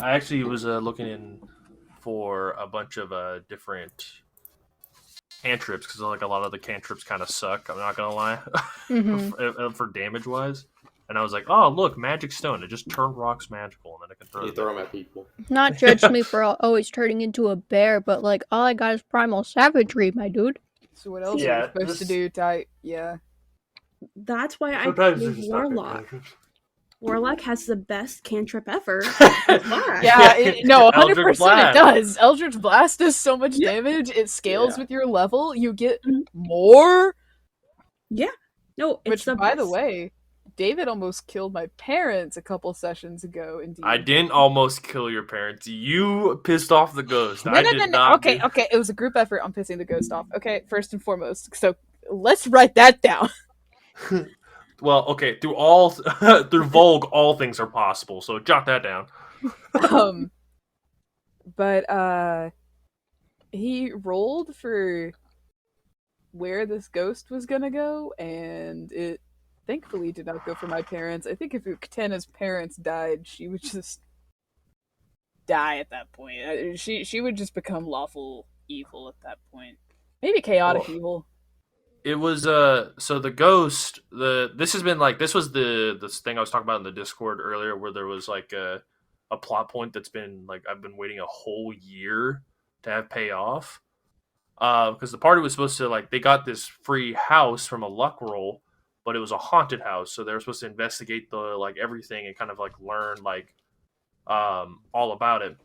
I actually was looking in for a bunch of different cantrips because like a lot of the cantrips kind of suck. I'm not gonna lie, Mm-hmm. for damage wise. And I was like, oh look, magic stone. It just turned rocks magical, and then I can throw You them throw at them at people. Not judge me for always turning into a bear, but like all I got is primal savagery, my dude. So what else See, are we yeah, supposed to do? Yeah. that's why I sometimes play they're just not good Warlock. cantrips. Warlock has the best cantrip ever. Yeah, no, 100% Eldritch it Blast. does. Eldritch Blast does so much Yeah. damage. It scales Yeah. with your level. You get Mhm. more. Yeah. No, it's Which, the by best. the way, David almost killed my parents a couple sessions ago in D&D. I didn't almost kill your parents. You pissed off the ghost. No, I no, did no, no. not. Okay, okay. It was a group effort on pissing the ghost off. Okay, first and foremost. So let's write that down. Well, okay. Through Vogue, all things are possible. So jot that down. But he rolled for where this ghost was gonna go, and it thankfully did not go for my parents. I think if Katana's parents died, she would just die at that point. She would just become lawful evil at that point. Maybe chaotic evil. It was so the ghost this has been like this was this thing I was talking about in the Discord earlier where there was like a plot point that's been like I've been waiting a whole year to have pay off. Because the party was supposed to like they got this free house from a luck roll, but it was a haunted house, so they were supposed to investigate the like everything and kind of like learn like all about it.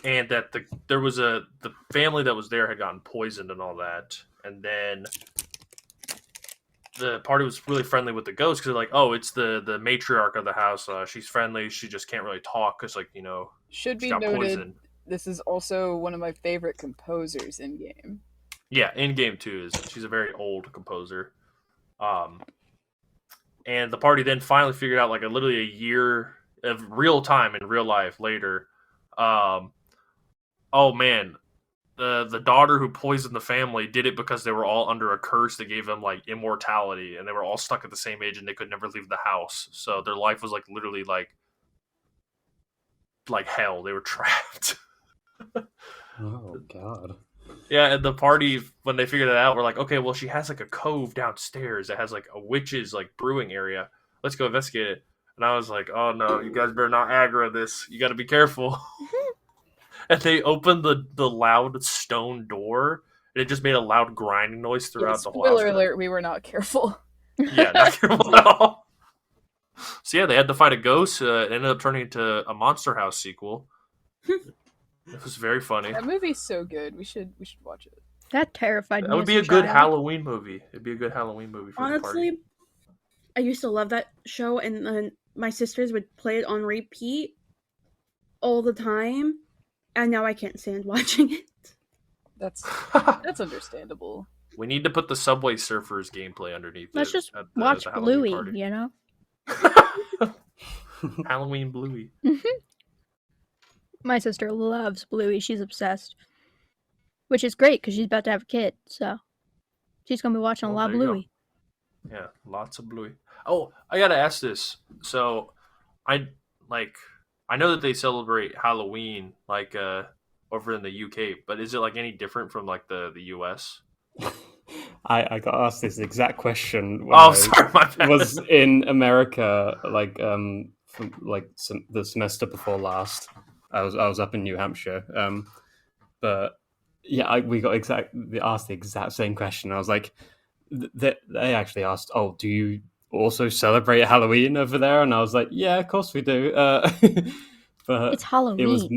And that there was the family that was there had gotten poisoned and all that, and then the party was really friendly with the ghost because they're like, oh, it's the matriarch of the house. She's friendly. She just can't really talk because like Should she be got noted, poisoned. this is also one of my favorite composers in game. Yeah, in game too she's a very old composer. And the party then finally figured out like literally a year of real time in real life later. Oh man, the daughter who poisoned the family did it because they were all under a curse that gave them like immortality, and they were all stuck at the same age, and they could never leave the house. So their life was like literally like hell. They were trapped. Oh god. Yeah, and the party when they figured it out, were like, okay, well she has like a cove downstairs that has like a witch's like brewing area. Let's go investigate it. And I was like, oh no, you guys better not aggro this. You got to be careful. And they opened the loud stone door, and it just made a loud grinding noise throughout the whole house. Spoiler alert, we were not careful. Yeah, not careful at all. So yeah, they had to fight a ghost. It ended up turning into a Monster House sequel. It was very funny. That movie's so good. We should watch it. That terrified me. That would be a good Halloween movie. It'd be a good Halloween movie for the party. Honestly, I used to love that show, and then my sisters would play it on repeat all the time, and now I can't stand watching it. That's understandable. We need to put the Subway Surfers gameplay underneath. Let's just at watch the Halloween Bluey, party. you know? Halloween Bluey. My sister loves Bluey. She's obsessed. Which is great because she's about to have a kid, so she's going to be watching a lot of Bluey. Yeah, lots of Bluey. Oh, I gotta ask this. So, I know that they celebrate Halloween like over in the UK, but is it like any different from like the US? I got asked this exact question when Sorry, my bad. was in America, like from like the semester before last. I was up in New Hampshire, but yeah, we got asked the exact same question. I was like, they actually asked, "Oh, do you also celebrate Halloween over there?" And I was like, "Yeah, of course we do." But it's Halloween. It was,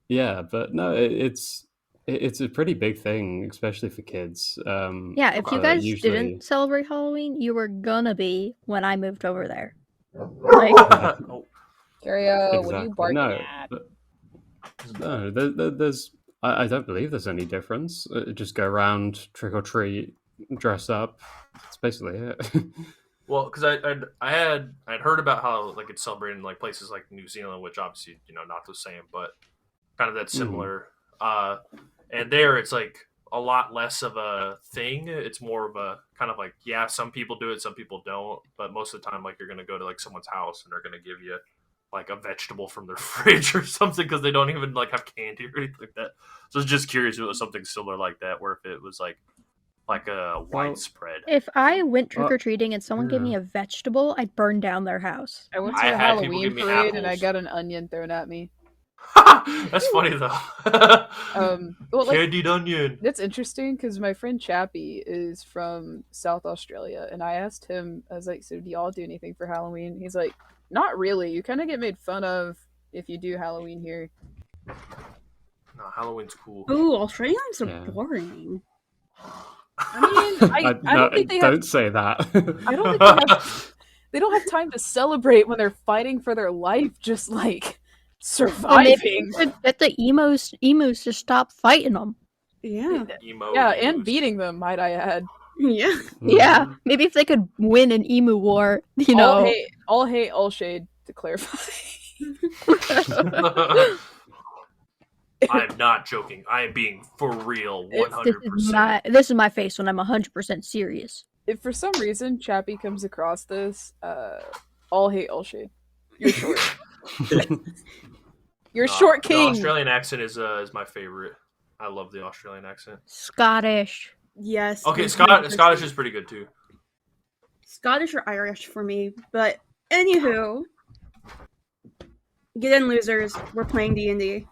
yeah, but no, it's a pretty big thing, especially for kids. Yeah, if you guys didn't celebrate Halloween, you were gonna be when I moved over there. Like, Carrio, what are you barking at? No, there's. I don't believe there's any difference. Just go around, trick or treat, dress up. That's basically it. Well, because I'd heard about how like it's celebrated in like places like New Zealand, which obviously not the same, but kind of that similar. And there it's like a lot less of a thing. It's more of a kind of like, yeah, some people do it, some people don't, but most of the time like you're gonna go to like someone's house and they're gonna give you like a vegetable from their fridge or something because they don't even like have candy or anything like that. So I was just curious if it was something similar like that, where if it was like a widespread. If I went trick or treating and someone gave me a vegetable, I'd burn down their house. I went to I a had people Halloween give me parade and I apples. got an onion thrown at me. That's funny though. Well, like, Candied onion. that's interesting because my friend Chappie is from South Australia, and I asked him, I was like, "So do y'all do anything for Halloween?" He's like, "Not really. You kind of get made fun of if you do Halloween here." No, Halloween's cool. Ooh, Australians are Yeah. boring. I mean, I don't think they have. Don't say that. I don't think they don't have time to celebrate when they're fighting for their life, just like Or maybe surviving. you could get the emus to stop fighting them. Yeah. Emo. Yeah, emus. and beating them, might I add. Yeah. Yeah, maybe if they could win an emu war, you know. All hate, all shade, to clarify. I'm not joking. I am being for real, 100%. This is my face when I'm 100% serious. If for some reason Chappie comes across this, all hate, all shade. You're short. You're short The king. Australian accent is my favorite. I love the Australian accent. Scottish. Yes. Okay, 100%. Scottish is pretty good too. Scottish or Irish for me. But anywho, get in, losers. We're playing D&D.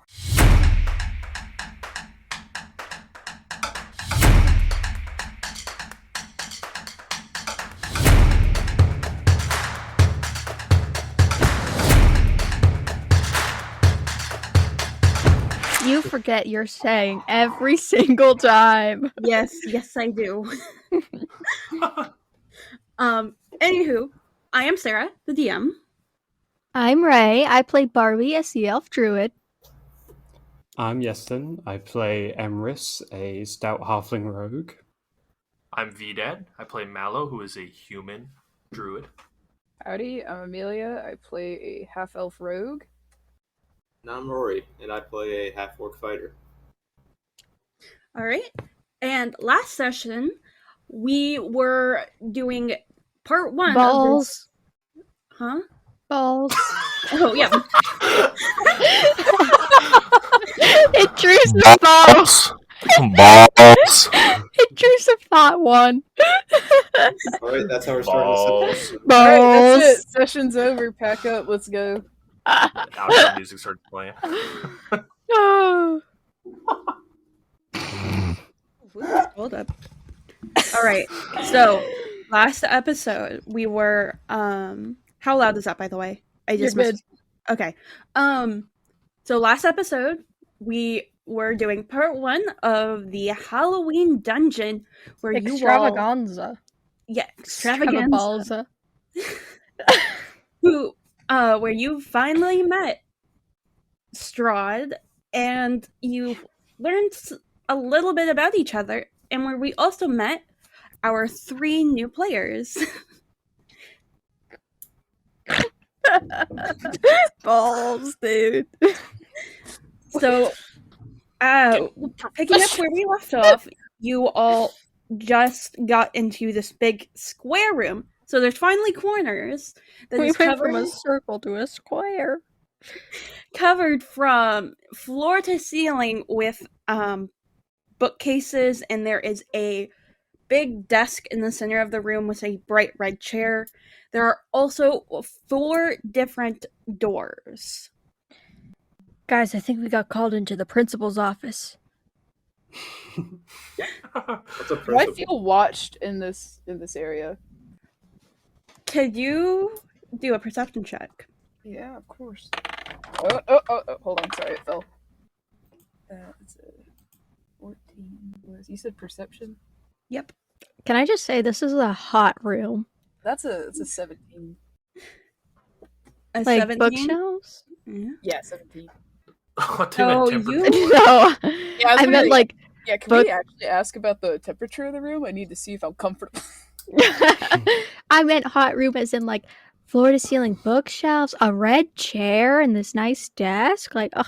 You forget you're saying every single time. Yes, I do. Anywho, I am Sarah, the DM. I'm Ray. I play Bahrbee, a sea elf druid. I'm Yeston. I play Emrys, a stout halfling rogue. I'm Vdad. I play Mallow, who is a human druid. Howdy, I'm Amelia. I play a half-elf rogue. And I'm Rory, and I play a half-orc fighter. All right. And last session, we were doing part 1 of Balls. this. Huh? Balls. Oh, yeah. It drew some thought. Balls. It drew some thought one. Alright, that's how we're starting this Balls. episode. Alright, that's Balls. it. Session's over. Pack up. Let's go. Outro music starts playing. Oh. Hold up. All right. So, last episode, we were how loud is that, by the way? I just You're good. Okay. So last episode, we were doing part 1 of the Halloween dungeon where you all Extravaganza. extravaganza. Where you finally met Strahd and you learned a little bit about each other, and where we also met our 3 new players. Balls, dude. So, picking up where we left off, you all just got into this big square room. So there's finally corners that We is went from a circle to a square. covered from floor to ceiling with bookcases, and there is a big desk in the center of the room with a bright red chair. There are also 4 different doors. Guys, I think we got called into the principal's office. What's a Do I principal? feel watched in this area? Could you do a perception check? Yeah, of course. Oh, hold on, sorry, it fell. It's a 14. You said perception? Yep. Can I just say this is a hot room? It's a 17. A Like 17? bookshelves? Yeah. Yeah, 17. Oh, No, Yeah, I meant like Yeah, can book- we actually ask about the temperature of the room? I need to see if I'm comfortable. I meant hot room as in like floor to ceiling bookshelves, a red chair, and this nice desk. Like, ugh.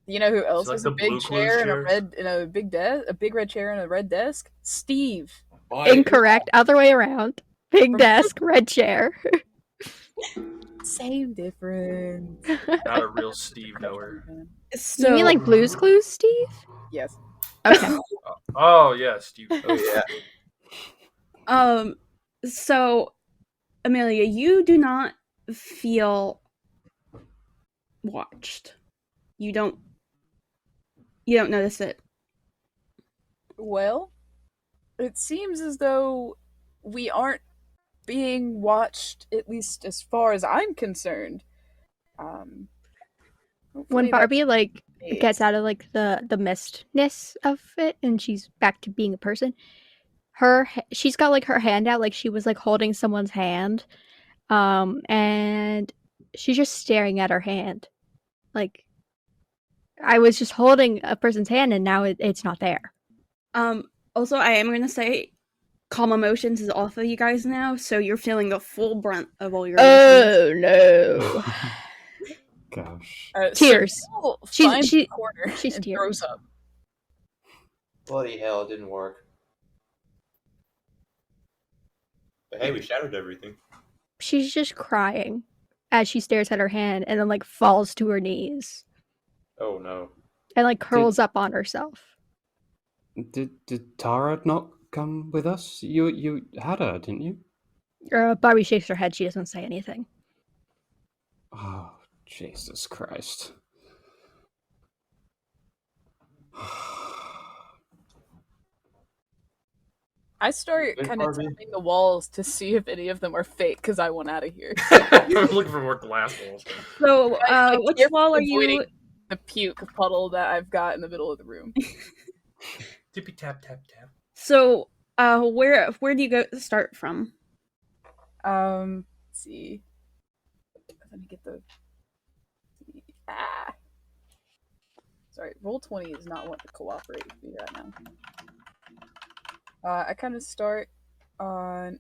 You know who else like has the a big Blue chair and a Clues chairs? big red chair and a red desk? Steve. Why? Incorrect. Other way around. Big desk, red chair. Same difference. Not a real Steve knower. So You mean like Blue's Clues, Steve? Yes. Okay. Oh yeah, Steve. Oh yeah. So Amelia, you do not feel watched. You don't notice it. Well, it seems as though we aren't being watched, at least as far as I'm concerned. When Hopefully Barbie that's like the case. gets out of like the mistness of it and she's back to being a person, she's got like her hand out like she was like holding someone's hand, and she's just staring at her hand, like I was just holding a person's hand and now it's not there. Also, I am gonna say, calm emotions is off of you guys now, so you're feeling the full brunt of all your emotions. No! Gosh. Tears. Sybil She's- finds she- a corner she's and tears. throws up. Bloody hell, it didn't work. But hey, we shattered everything. She's just crying as she stares at her hand and then like falls to her knees Oh no. and like curls up on herself. Did Tara not come with us? You had her, didn't you? Barbie shakes her head. She doesn't say anything. Oh, Jesus Christ. I start Good, kind of Barbie. tapping the walls to see if any of them are fake because I want out of here. I'm looking for more glass walls. So, I'm which carefully wall are you? avoiding the puke puddle that I've got in the middle of the room. Tippy tap tap tap. So, where do you go start from? Let's see. Let me get the. Sorry, Roll20 is not want to cooperate with me right now. I kind of start on,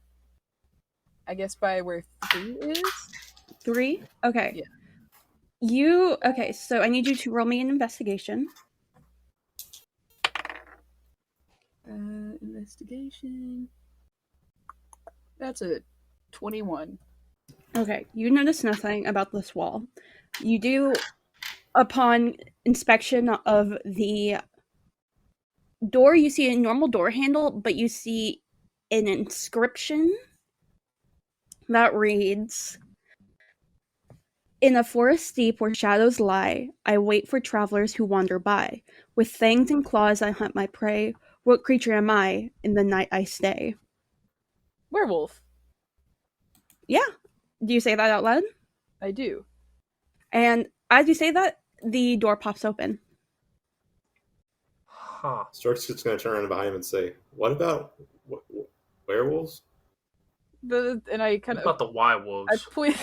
I guess, by where 3 is. 3? Okay. Yeah. Okay, so I need you to roll me an investigation. Investigation. That's a 21. Okay, you notice nothing about this wall. You do, upon inspection of the door, you see a normal door handle, but you see an inscription that reads, "In a forest deep where shadows lie, I wait for travelers who wander by. With fangs and claws I hunt my prey. What creature am I? In the night I stay." Werewolf. Yeah. Do you say that out loud? I do. And as you say that, the door pops open. Huh. Stork's just gonna turn around behind him and say, "What about werewolves?" And I kind What of about the Y wolves? I point.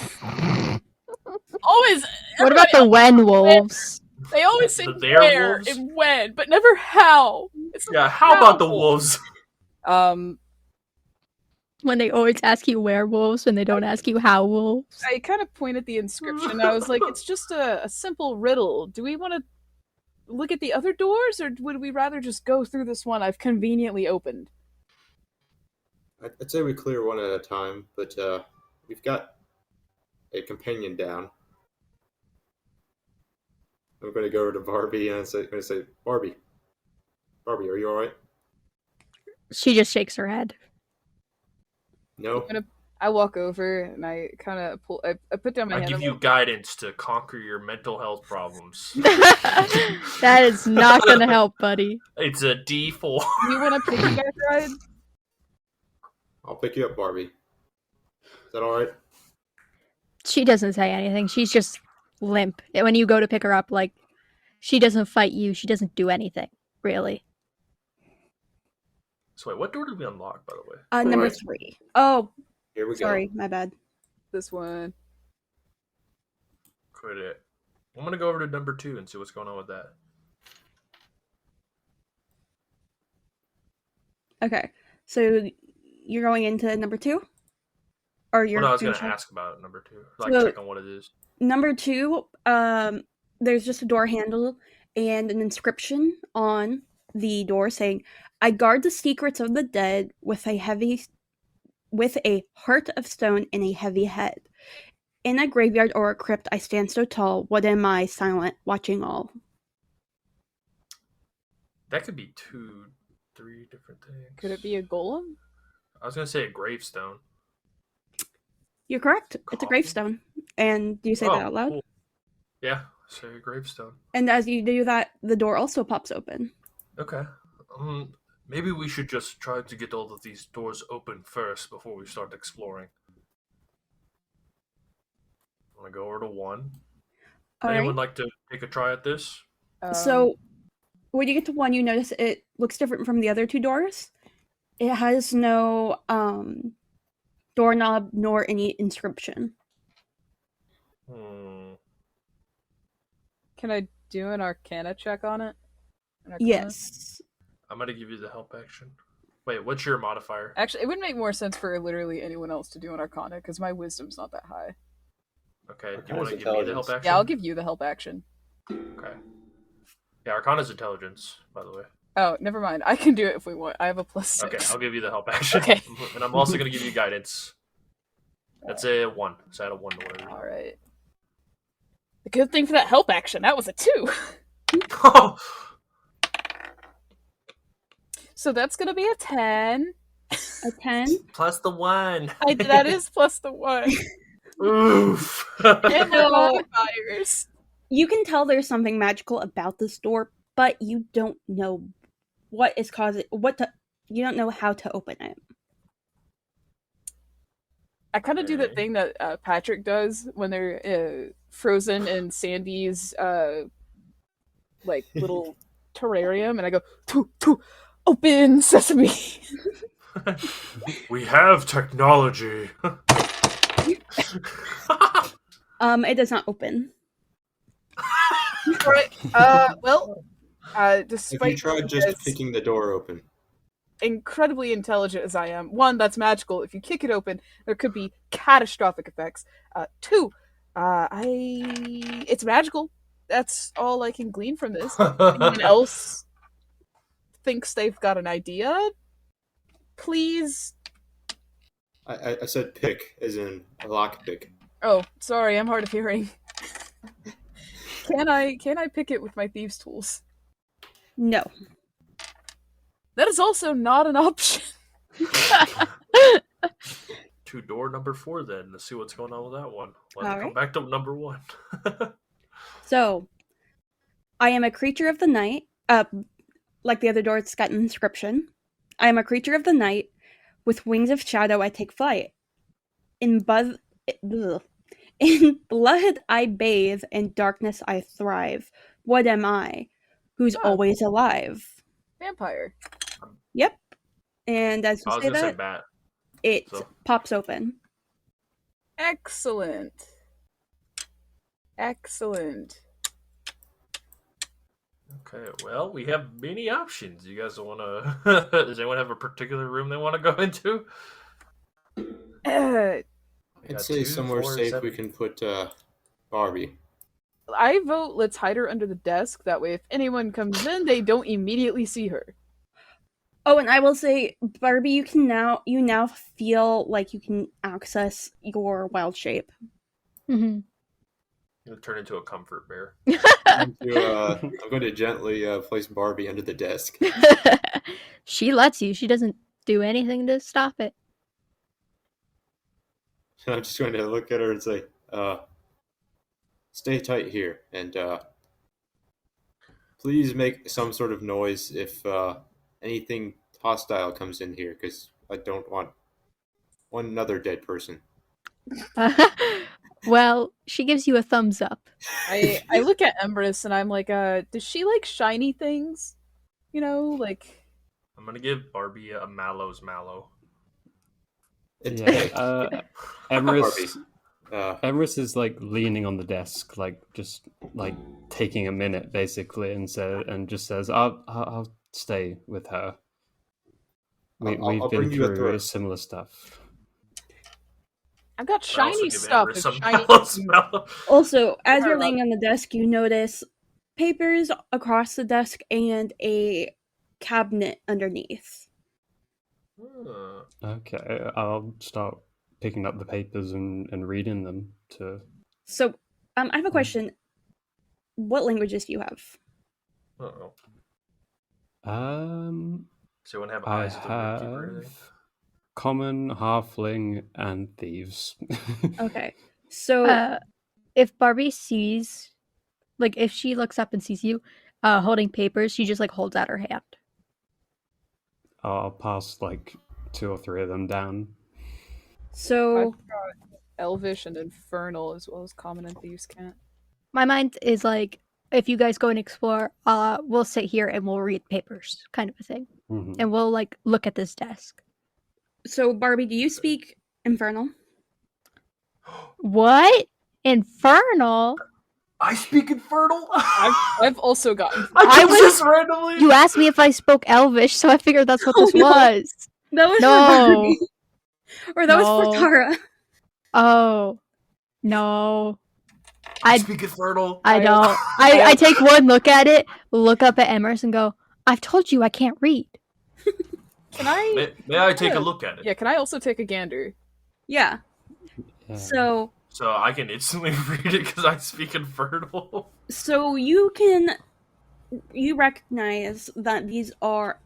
Always. What about the when wolves? They always say Their where wolves? and when, but never how. It's Yeah, not how about the wolves? When they always ask you werewolves when they don't ask you how wolves. I kind of point at the inscription. I was like, it's just a simple riddle. Do we want to look at the other doors, or would we rather just go through this one I've conveniently opened? I'd say we clear one at a time, but we've got a companion down. I'm going to go over to Barbie and I'm going to say, Barbie, are you all right? She just shakes her head. No. I walk over and I kind of pull. I put down my I hand. give I'm you like, guidance to conquer your mental health problems. That is not gonna help, buddy. It's a D4. "Do you want a piggyback ride?" I'll pick you up, Barbie. Is that all right? She doesn't say anything. She's just limp. And when you go to pick her up, like, she doesn't fight you. She doesn't do anything, really. So wait, what door did we unlock, by the way? Number Right. 3. Oh, Here we sorry, go. my bad. This one. Could it? I'm gonna go over to number 2 and see what's going on with that. Okay, so you're going into number 2? Or you're Well, no, I was gonna gonna check? ask about number 2. Like, So- check on what it is. Number 2, there's just a door handle and an inscription on the door saying, "I guard the secrets of the dead with a heart of stone and a heavy head. In a graveyard or a crypt, I stand so tall. What am I, silent, watching all? That could be 3 different things. Could it be a golem? I was gonna say a gravestone. You're correct. It's a Coffin? gravestone. And do you say that out loud? Cool. Yeah, say a gravestone. And as you do that, the door also pops open. Okay. Maybe we should just try to get all of these doors open first before we start exploring. Want to go over to 1? All Anyone right. like to take a try at this? So when you get to 1, you notice it looks different from the other 2 doors. It has no doorknob nor any inscription. Can I do an Arcana check on it? Yes. I'm gonna give you the help action. Wait, what's your modifier? Actually, it would make more sense for literally anyone else to do an Arcana because my wisdom's not that high. Okay, do you Arcana's want to give me the help intelligence. action? Yeah, I'll give you the help action. Okay. Yeah, Arcana's intelligence, by the way. Oh, never mind. I can do it if we want. I have a +6. Okay, I'll give you the help action. Okay. And I'm also gonna give you guidance. That's a 1. So I had a 1 to whatever. All right. The good thing for that help action, that was a 2. So that's gonna be a 10. A 10? Plus the 1. That is plus the 1. Oof. And the modifiers. You can tell there's something magical about this door, but you don't know what is causing you don't know how to open it. I kind of do that Okay. thing that Patrick does when they're frozen in Sandy's like little terrarium, and I go, open sesame. We have technology. It does not open. Alright, If despite you tried being just as kicking the door open, incredibly intelligent as I am, 1, that's magical. If you kick it open, there could be catastrophic effects. 2, it's magical. That's all I can glean from this. Anyone else thinks they've got an idea? Please. I said pick, as in a lockpick. Oh, sorry, I'm hard of hearing. Can I pick it with my thieves' tools? No. That is also not an option. To door number 4 then. Let's see what's going on with that one. Let's All come right. back to number 1. So, I am a creature of the night. Like the other door, it's got an inscription. I am a creature of the night. With wings of shadow, I take flight. In blood, I bathe. In darkness, I thrive. What am I? Who's Oh. always alive? Vampire. Yep. And as you I was say gonna say that, bat. it So. pops open. Excellent. Excellent. Okay, well, we have many options. You guys want to... Does anyone have a particular room they want to go into? Uh, We I'd got say 2, somewhere 4, safe 7. we can put Barbie. I vote let's hide her under the desk. That way, if anyone comes in, they don't immediately see her. Oh, and I will say, Barbie, you now feel like you can access your wild shape. Mm-hmm. It'll turn into a comfort bear. I'm going to gently place Barbie under the desk. She lets you. She doesn't do anything to stop it. I'm just going to look at her and say, stay tight here, and please make some sort of noise if anything hostile comes in here, because I don't want one another dead person. Well, she gives you a thumbs up. I look at Empress and I'm like, does she like shiny things? You know, like. I'm going to give Barbie a Mallow's Mallow. It's Yeah, Emrys, Barbie. Emrys is like leaning on the desk, like just like taking a minute basically, and just says, "I'll stay with her. We've I'll been bring you a through throat. similar stuff." I've got I also shiny give stuff. Emrys If some shiny Mallow's Mallow. Also, as Yeah, you're laying on the desk, you notice papers across the desk and a cabinet underneath. Hmm. Okay, I'll start picking up the papers and reading them to. So, I have a question. What languages do you have? Uh-oh. Does anyone have I eyes of the Rim Keeper or have anything? common, halfling, and thieves. Okay. So, If Barbie sees, like, if she looks up and sees you holding papers, she just like holds out her hand. I'll pass like 2 or 3 of them down. so Elvish and Infernal, as well as Common and Thieves' Cant. My mind is like, if you guys go and explore, we'll sit here and we'll read papers, kind of a thing, Mhm. and we'll like look at this desk. Barbie, do you speak Infernal? What? Infernal? I speak Infernal? I've also gotten. I was- just randomly. You asked me if I spoke Elvish, so I figured that's what Oh, this no. was. That was No. for Barbie. Or that was No. for Tara. Oh, no. I speak Infernal. I don't. I take one look at it, look up at Emerson, and go, I've told you I can't read. Can I? May I take a look at it? Yeah, can I also take a gander? Yeah. Yeah. So I can instantly read it because I speak Infernal. you recognize that these are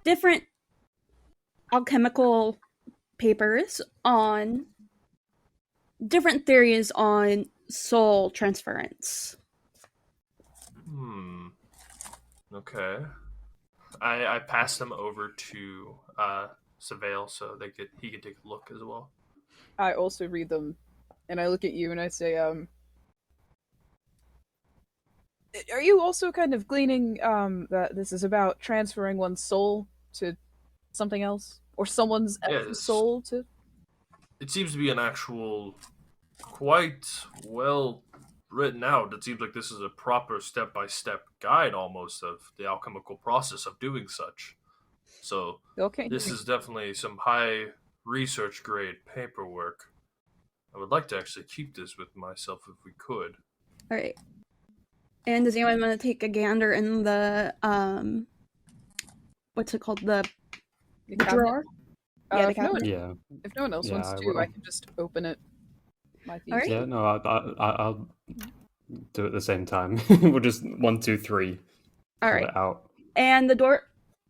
different alchemical papers on different theories on soul transference. Okay. I pass them over to Savale so he can take a look as well. I also read them, and I look at you and I say, are you also kind of gleaning that this is about transferring one's soul to something else, or someone's else's soul to? It seems to be an actual, quite well written out. It seems like this is a proper step-by-step guide almost of the alchemical process of doing such. So Okay. this is definitely some high research grade paperwork. I would like to actually keep this with myself if we could. All right. And does anyone want to take a gander in the what's it called, the drawer? Yeah, the cabinet. Yeah. If no one else wants I to, will. I can just open it. My All right. Yeah, no, I'll do it at the same time. We'll just 1, 2, 3. All pull right. it out. And the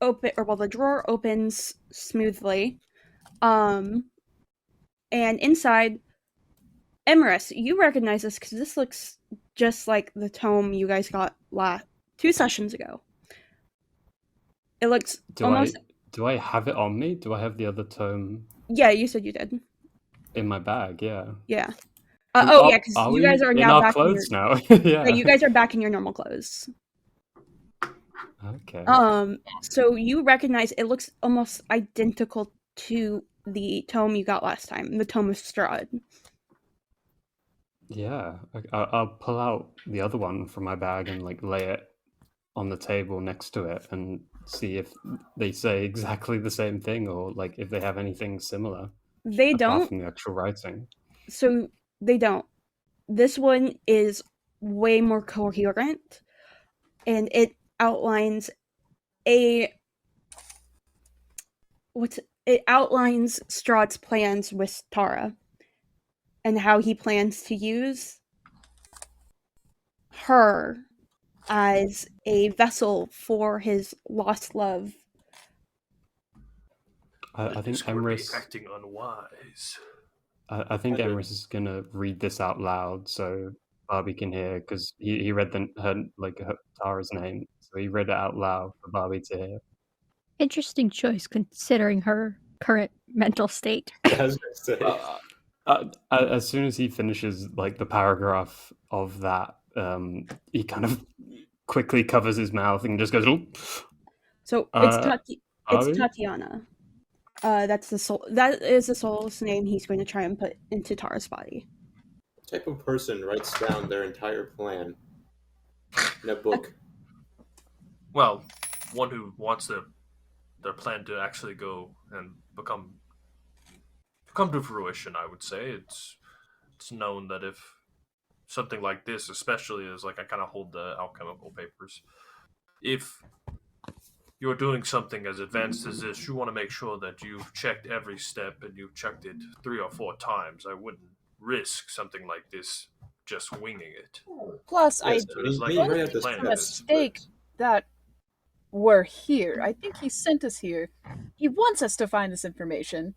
the drawer opens smoothly. And inside, Emerus, you recognize this because this looks just like the tome you guys got 2 sessions ago. It looks almost. Do I have it on me? Do I have the other tome Yeah, you said you did. in my bag? Yeah. Yeah. Yeah, because you guys are in now our back clothes in your, now. Yeah. Yeah, you guys are back in your normal clothes. Okay. So you recognize it looks almost identical to the tome you got last time, the Tome of Strahd. Yeah, I'll pull out the other one from my bag and like lay it on the table next to it and see if they say exactly the same thing or like if they have anything similar. They apart don't. from the actual writing. So they don't. This one is way more coherent, and it outlines Strahd's plans with Tara and how he plans to use her as a vessel for his lost love. I think This would be Emrys. acting unwise. I think Emrys is gonna read this out loud so Barbie can hear because he read Tara's name, so he read it out loud for Barbie to hear. Interesting choice considering her current mental state. I was gonna say. As soon as he finishes like the paragraph of that, he kind of quickly covers his mouth and just goes. So it's Barbie? Tatiana. That is the soul's name he's going to try and put into Tara's body. What type of person writes down their entire plan in a book? Well, one who wants their plan to actually go and come to fruition, I would say. It's known that if something like this, especially as like I kind of hold the alchemical papers, if you're doing something as advanced as this, you want to make sure that you've checked every step and you've checked it 3 or 4 times. I wouldn't risk something like this just winging it. Plus, I Yes, There's me right at think this it's a plan this, mistake that we're here. I think he sent us here. He wants us to find this information.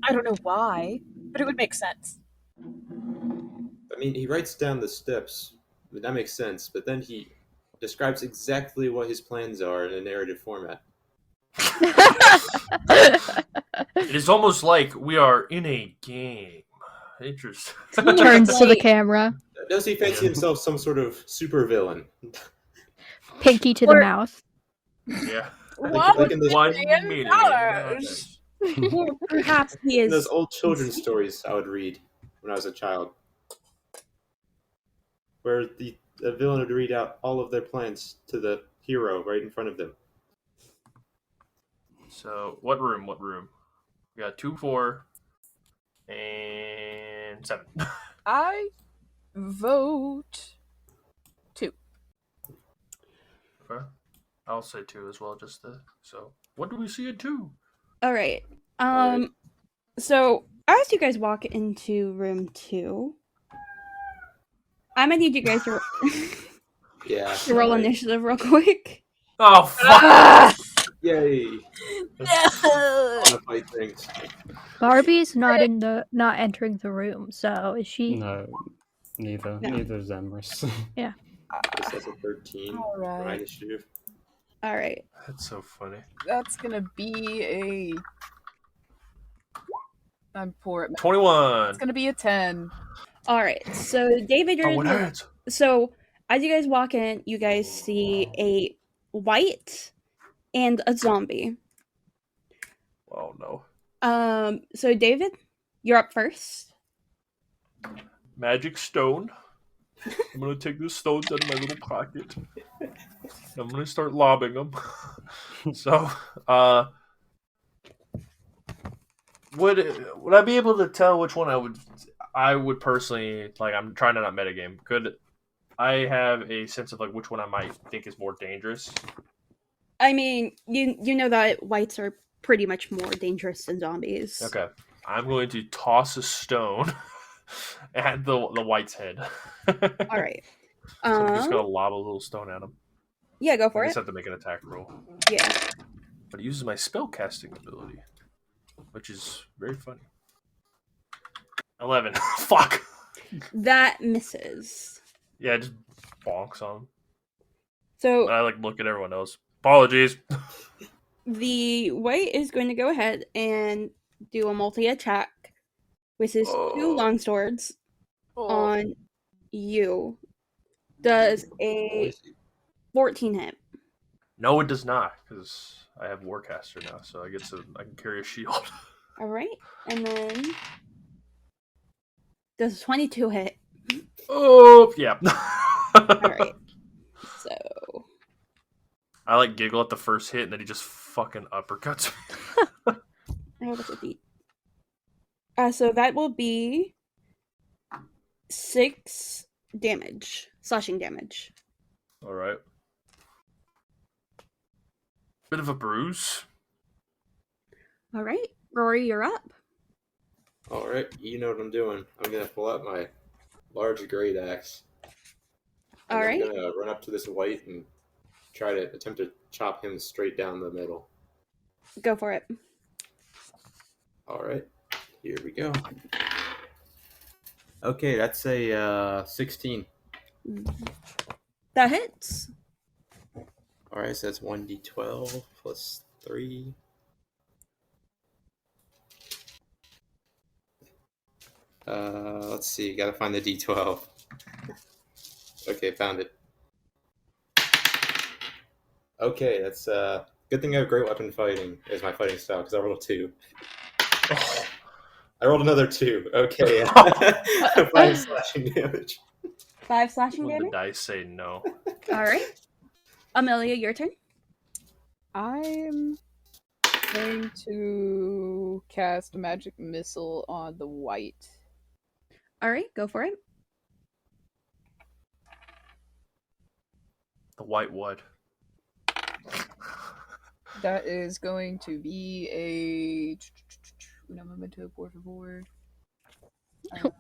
I don't know why, but it would make sense. I mean, he writes down the steps. I mean, that makes sense. But then he describes exactly what his plans are in a narrative format. It is almost like we are in a game. Interesting. Turns to the Like- camera. Does he fancy himself some sort of supervillain? Pinky to the Or- mouth. Yeah. Like in those, $1 million. Or perhaps he in those is. old children's stories I would read when I was a child, where the villain would read out all of their plans to the hero right in front of them. So, what room? What room? We got 2, 4, and 7. I vote 2. Okay. I'll say 2 as well, so. What do we see in 2? All right. Alright. So as you guys walk into room 2, I'm gonna need you guys to, Yeah. to roll alright. initiative real quick. Oh, fuck! Ah! Yay! No! I want to fight things. Barbie's not entering the room, so is she? No, neither. No. Neither is Emrys. This has a 13 All for my right. initiative. All right. That's so funny. That's gonna be a. I'm poor at math. 21. It's gonna be a 10. All right. So David, you're Oh, what in the- hurts? So as you guys walk in, you guys see a white and a zombie. Oh, no. So David, you're up first. Magic stone. I'm gonna take the stones out of my little pocket. I'm gonna start lobbing them. So, would I be able to tell which one I would personally like? I'm trying to not metagame. Could I have a sense of like which one I might think is more dangerous? I mean, you know that whites are pretty much more dangerous than zombies. Okay, I'm going to toss a stone at the white's head. All right. So I'm just gonna lob a little stone at him. Yeah, go for I it. just have to make an attack roll. Yeah. But it uses my spell casting ability, which is very funny. 11. Fuck. That misses. Yeah, just bonks on him. So I like look at everyone else. Apologies. the white is going to go ahead and do a multi-attack with his two long swords on you. Does a 14 hit? No, it does not, because I have Warcaster now, so I can carry a shield. All right, and then does a 22 hit? Oh, yeah. All right. So I like giggle at the first hit, and then he just fucking uppercuts me. oh, what's a beat? So that will be 6 damage, slashing damage. All right. Bit of a bruise. All right, Rory, you're up. All right, you know what I'm doing. I'm gonna pull out my large great axe. All right. I'm gonna run up to this white and try to attempt to chop him straight down the middle. Go for it. All right, here we go. Okay, that's a 16. That hits. All right, so that's 1d12 plus 3. Let's see. Gotta find the d12. Okay, found it. Okay, that's good thing I have great weapon fighting as my fighting style because I rolled a 2. I rolled another 2. Okay, 5 slashing damage. 5 slashing When the damage. dice say no. All right. Amelia, your turn. I'm going to cast a magic missile on the white. All right, go for it. The white what? That is going to be a una momento, por favor.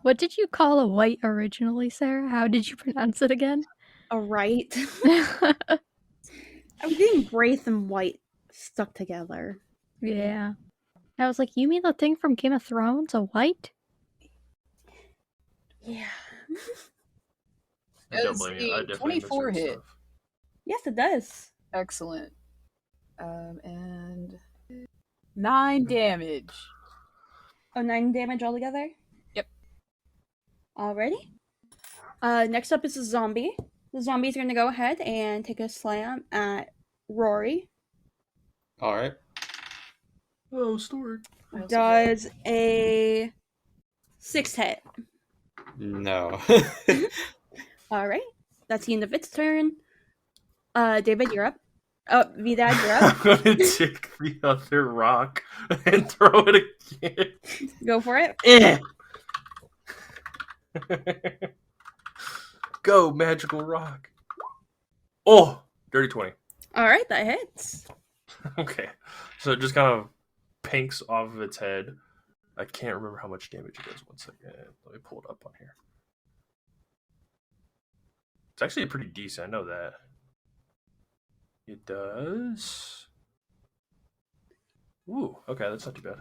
What did you call a white originally, Sarah? How did you pronounce it again? A right. I was getting Wraith and White stuck together. Yeah. I was like, you mean the thing from Game of Thrones, a white? Yeah. I don't Does blame you. I a definitely 24 misheard hit? stuff. Yes, it does. Excellent. And 9 damage. Oh, 9 damage altogether? Yep. Alrighty. Next up is a zombie. The zombie's going to go ahead and take a slam at Rory. All right. Oh, story. Does a 6 hit. No. Alright. That's the end of its turn. David, you're up. Oh, Vladdy, you're up. I'm gonna take the other rock and throw it again. Go for it. Go, magical rock. Oh, dirty 20. Alright, that hits. Okay. So it just kind of pinks off of its head. I can't remember how much damage it does. 1 second. Let me pull it up on here. It's actually pretty decent. I know that. It does. Ooh, okay, that's not too bad.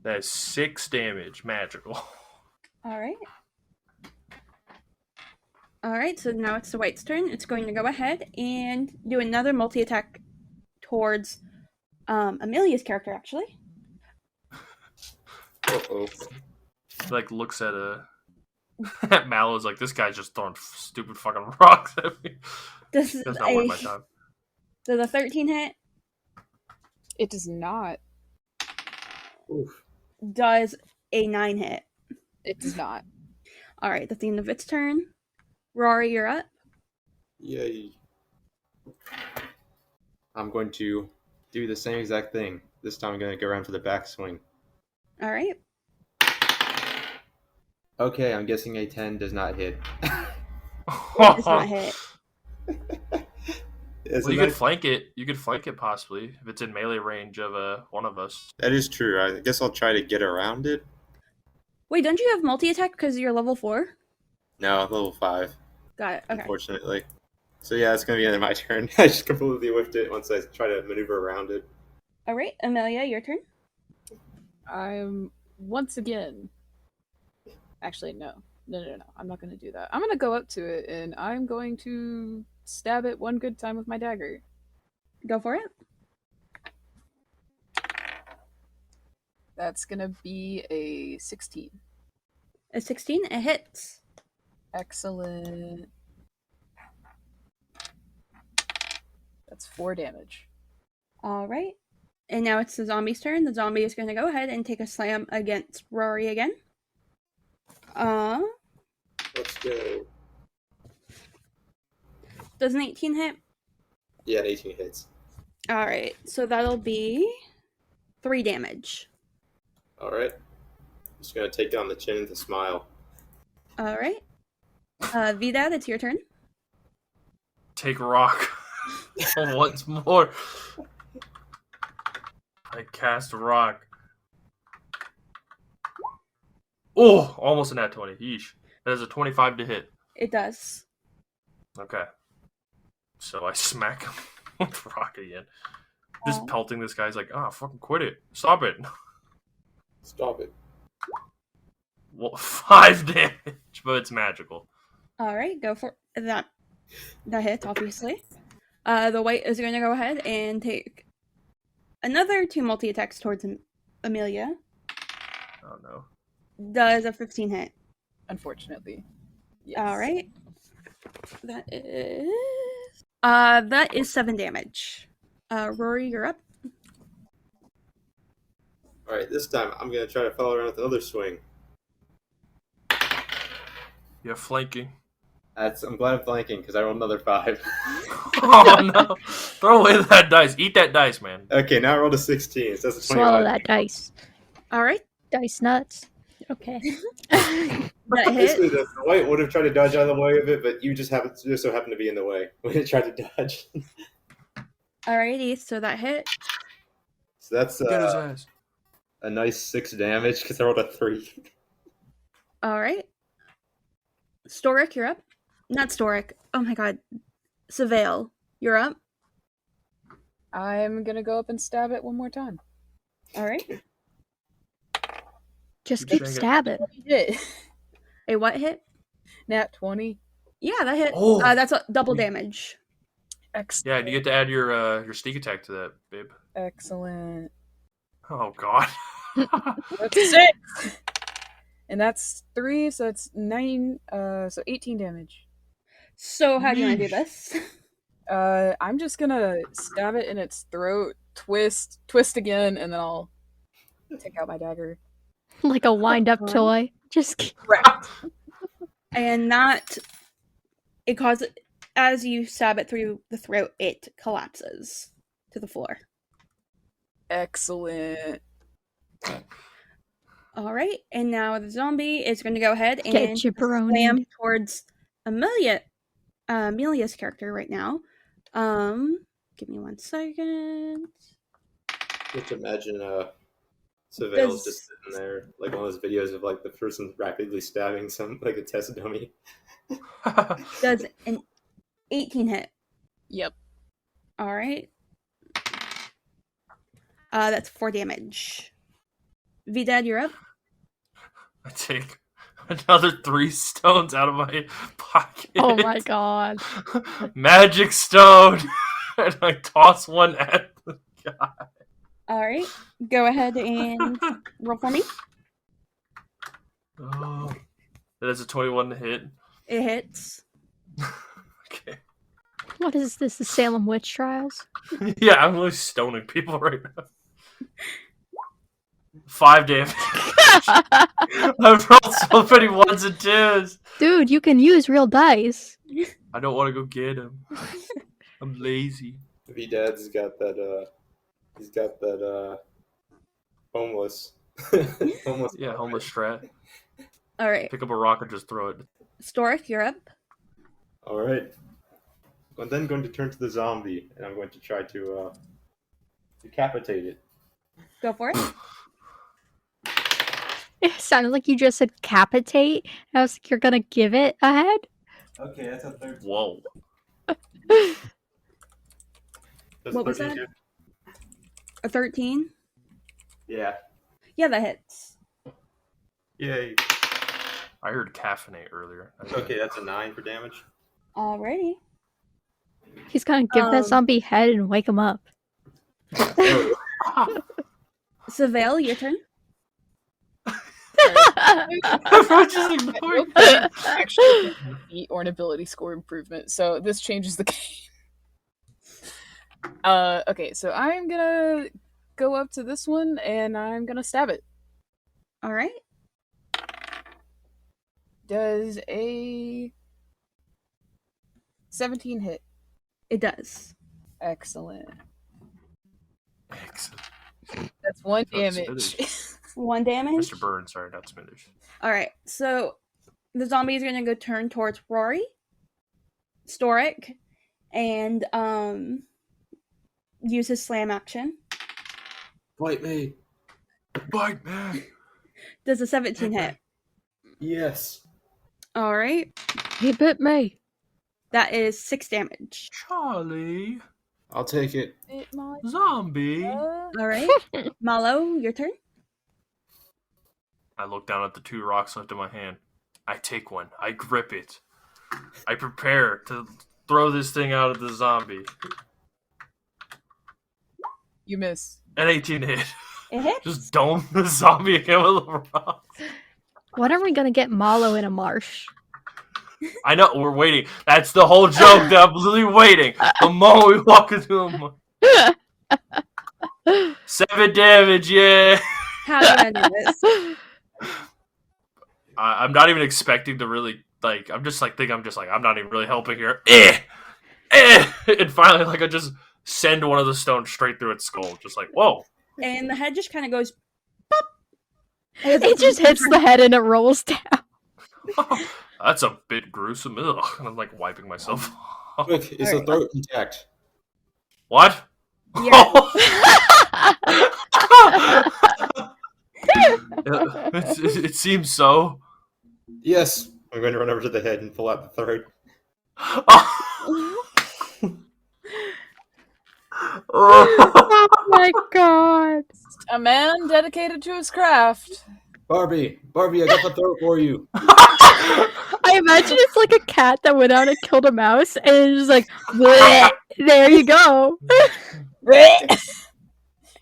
That is 6 damage, magical. Alright. Alright, so now it's the white's turn. It's going to go ahead and do another multi-attack towards Amelia's character, actually. Uh-oh. Like looks at at Mallow's like, this guy's just throwing stupid fucking rocks at me. This is That's not worth my time. Does a 13 hit? It does not. Oof. Does a 9 hit? It does not. Alright, that's the end of its turn. Rory, you're up. Yay. I'm going to do the same exact thing. This time I'm going to go around for the backswing. Alright. Okay, I'm guessing a 10 does not hit. Does not hit. Well, you could flank it. You could flank it possibly if it's in melee range of one of us. That is true. I guess I'll try to get around it. Wait, don't you have multi-attack because you're level 4? No, level 5. Got it, okay. Unfortunately. So yeah, it's going to be the end of my turn. I just completely whiffed it once I try to maneuver around it. Alright, Amelia, your turn. I'm once again. Actually, no. No. I'm not going to do that. I'm going to go up to it and I'm going to stab it one good time with my dagger. Go for it. That's going to be a 16. A 16, it hits. Excellent. That's 4 damage. Alright. And now it's the zombie's turn. The zombie is going to go ahead and take a slam against Rory again. Let's go. Does an 18 hit? Yeah, an 18 hits. Alright, so that'll be 3 damage. Alright. Just going to take it on the chin with a smile. Alright. Vladdy, it's your turn. Take rock. Once more. I cast rock. Oh, almost a nat 20. Yeesh. That is a 25 to hit. It does. Okay. So I smack him with rock again. Just pelting this guy's like, fucking quit it. Stop it. Stop it. Well, 5 damage, but it's magical. Alright, go for that. That hits, obviously. The white is going to go ahead and take another 2 multi-attacks towards Amelia. Oh no. Does a 15 hit. Unfortunately. Yes. Alright. That is 7 damage. Rory, you're up. Alright, this time I'm going to try to follow around with another swing. Yeah, flanking. I'm glad I'm flanking because I rolled another 5. Oh no. Throw away that dice. Eat that dice, man. Okay, now I rolled a 16. So that's a 21. Swallow that dice. Alright. Dice nuts. Okay. That Basically, hit. the white would have tried to dodge out of the way of it, but you just so happened to be in the way when it tried to dodge. Alrighty, so that hit. So that's Get his ass. a nice 6 damage because I rolled a 3. Alright. Storic, you're up. Not Storic. Oh my god. Savale, you're up. I'm gonna go up and stab it one more time. Alright. Just Good keep shit. stabbing. Hit. A what hit? Nat 20. Yeah, that hit. Oh. That's double damage. Excellent. Yeah, and you get to add your sneak attack to that, babe. Excellent. Oh god. That's 6! And that's 3, so it's 9, so 18 damage. So how do you want to do Yeesh. this? I'm just gonna stab it in its throat, twist again, and then I'll take out my dagger. Like a wind-up Fun. toy. Just Correct. And that it causes, as you stab it through the throat, it collapses to the floor. Excellent. All right, and now the zombie is going to go ahead and get jabroni. slam towards Amelia's character right now. Give me 1 second. Just imagine Savale's Does- just sitting there, like one of those videos of like the person rapidly stabbing some like a test dummy. Does an 18 hit? Yep. All right. That's 4 damage. Vladdy, you're up. I take another 3 stones out of my pocket. Oh my god. Magic stone! And I toss one at the guy. All right, go ahead and roll for me. Oh. That is a 21 to hit. It hits. Okay. What is this? The Salem witch trials? Yeah, I'm really stoning people right now. 5 damage. I've rolled so many 1s and 2s. Dude, you can use real dice. I don't want to go get him. I'm lazy. V-Dad's got that. He's got that. Homeless. Homeless. Yeah, homeless strat. All right, Pick up a rock and just throw it. Storic, you're up. All right. I'm then going to turn to the zombie, and I'm going to try to decapitate it. Go for it. It sounded like you just said capitate. I was like, you're gonna give it a head? Okay, that's a 13. Whoa. That's What was 13 that? too? A 13. Yeah. Yeah, that hits. Yay. I heard caffeinate earlier. Okay, that's a 9 for damage. Alrighty. He's gonna give that Um, zombie head and wake him up. Savale, your turn. Everyone just ignored me. Actually, a feat or an ability score improvement, so this changes the game. Okay, so I'm gonna go up to this one and I'm gonna stab it. All right. Does a 17 hit? It does. Excellent. Excellent. That's 1 That's damage. 1 damage. Mr. Burns, sorry, not Smithers. All right. So the zombie is going to go turn towards Rory, Storic, and use his slam action. Bite me. Bite me. Does a 17 hit? Yes. All right. He bit me. That is 6 damage. Charlie. I'll take it. It might- Zombie. All right. Malo, your turn. I look down at the 2 rocks left in my hand. I take one. I grip it. I prepare to throw this thing out at the zombie. You miss. An 18 hit. It hits. Just dome the zombie again with a rock. When are we gonna get Malo in a marsh? I know, we're waiting. That's the whole joke that I'm literally waiting. The moment we walk into a 7 damage, yeah. How do I do this? I'm not even expecting to really, like, I'm not even really helping here. And finally, like, I just send one of the stones straight through its skull. Just like, whoa. And the head just kind of goes pop, It just hits the head and it rolls down. That's a bit gruesome. Ugh. I'm like wiping myself. Quick, is the throat intact? What? Yeah. It seems so. Yes. I'm going to run over to the head and pull out the throat. Oh my god. A man dedicated to his craft. Bahrbee, I got the throat for you. I imagine it's like a cat that went out and killed a mouse and it's just like, "Bleh, there you go."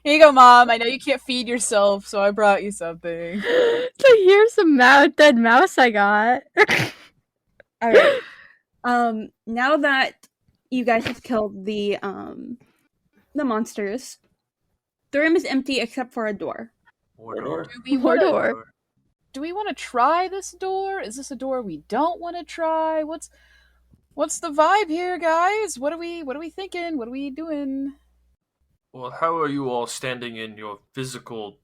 Here you go, Mom. I know you can't feed yourself, so I brought you something. So here's a dead mouse I got. All right. Now that you guys have killed the monsters, the room is empty except for a door. Mordor. Mordor. Do we want to try this door? Is this a door we don't want to try? What's the vibe here, guys? What are we thinking? What are we doing? Well, how are you all standing in your physical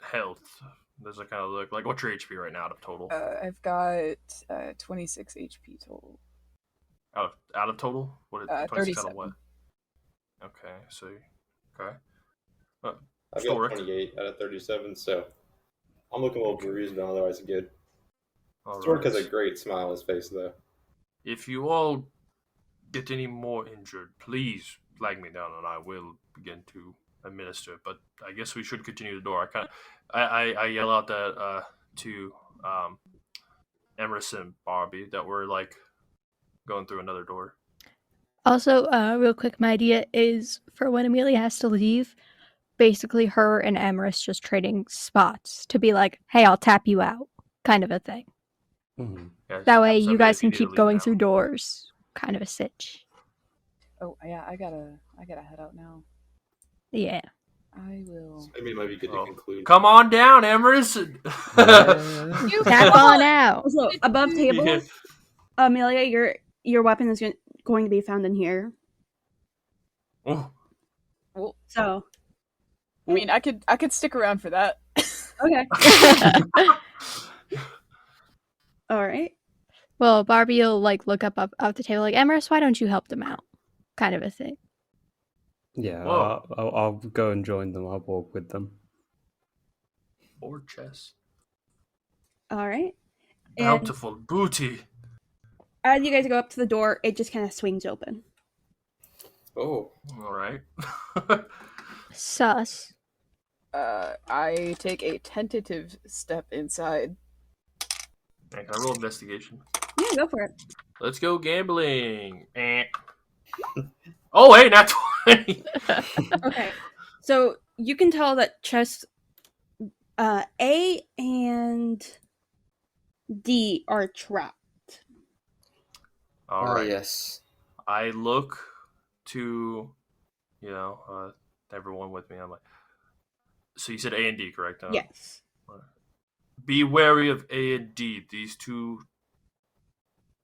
health? Does it kind of look like what's your HP right now out of total? I've got 26 HP total. Out of total? What is 26 out 37. of what? Okay, so okay. I've Still got worked. 28 out of 37, so I'm looking a little bruised, but otherwise good. All Stork right. has a great smile on his face, though. If you all get any more injured, please flag me down and I will begin to administer. But I guess we should continue the door. I yell out that to Emerson and Bahrbee that we're like going through another door. Also, real quick, my idea is for when Amelia has to leave, basically her and Emerus just trading spots to be like, "Hey, I'll tap you out," kind of a thing. Mhm. Yes, That way so you guys if can need to keep leave going now. through doors. Kind of a sitch. Oh yeah, I gotta head out now. Yeah. I will. Maybe it might be good to Oh. conclude. Come on down, Emerson. You Tap on out. Also, above table, Yeah. Amelia, your weapon is going to be found in here. Oh, Well, So, I mean, I could stick around for that. okay. All right. Well, Barbie will like look up the table like, "Emerus, why don't you help them out?" Kind of a thing. Yeah, Whoa. I'll go and join them. I'll walk with them. or chess. All right. And Bountiful booty. as you guys go up to the door, it just kind of swings open. Oh, All right. Sus. I take a tentative step inside. Can I roll investigation? Yeah, go for it. Let's go gambling. Oh, hey, not 20. Okay. So you can tell that chest A and D are trapped. All right. yes. I look to, everyone with me. I'm like, so you said A and D, correct? Yes. Be wary of A and D. These two.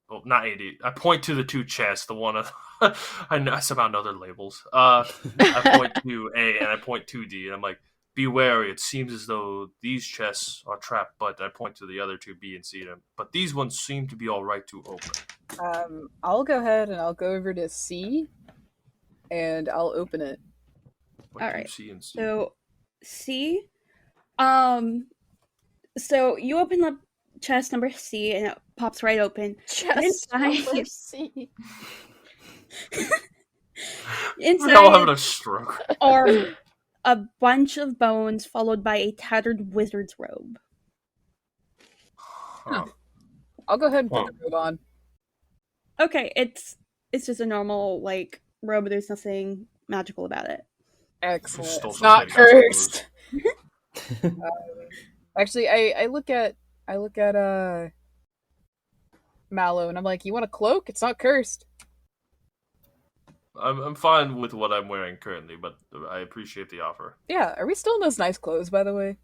Well, not A and D. I point to the two chests. The one I somehow know their labels. I point to A and I point to D, and I'm like, be wary. It seems as though these chests are trapped, but I point to the other two, B and C. But these ones seem to be all right to open. I'll go ahead and I'll go over to C, and I'll open it. Point All to right. C and C. So C. So you open up chest number C and it pops right open. Chest Inside- number C. We're all having Inside a stroke. are a bunch of bones followed by a tattered wizard's robe. Huh. I'll go ahead and put the robe on. Okay, it's just a normal like robe. There's nothing magical about it. Excellent. Stole It's some not big ass cursed. Actually, I look at Mallow and I'm like, you want a cloak? It's not cursed. I'm fine with what I'm wearing currently, but I appreciate the offer. Yeah, are we still in those nice clothes, by the way?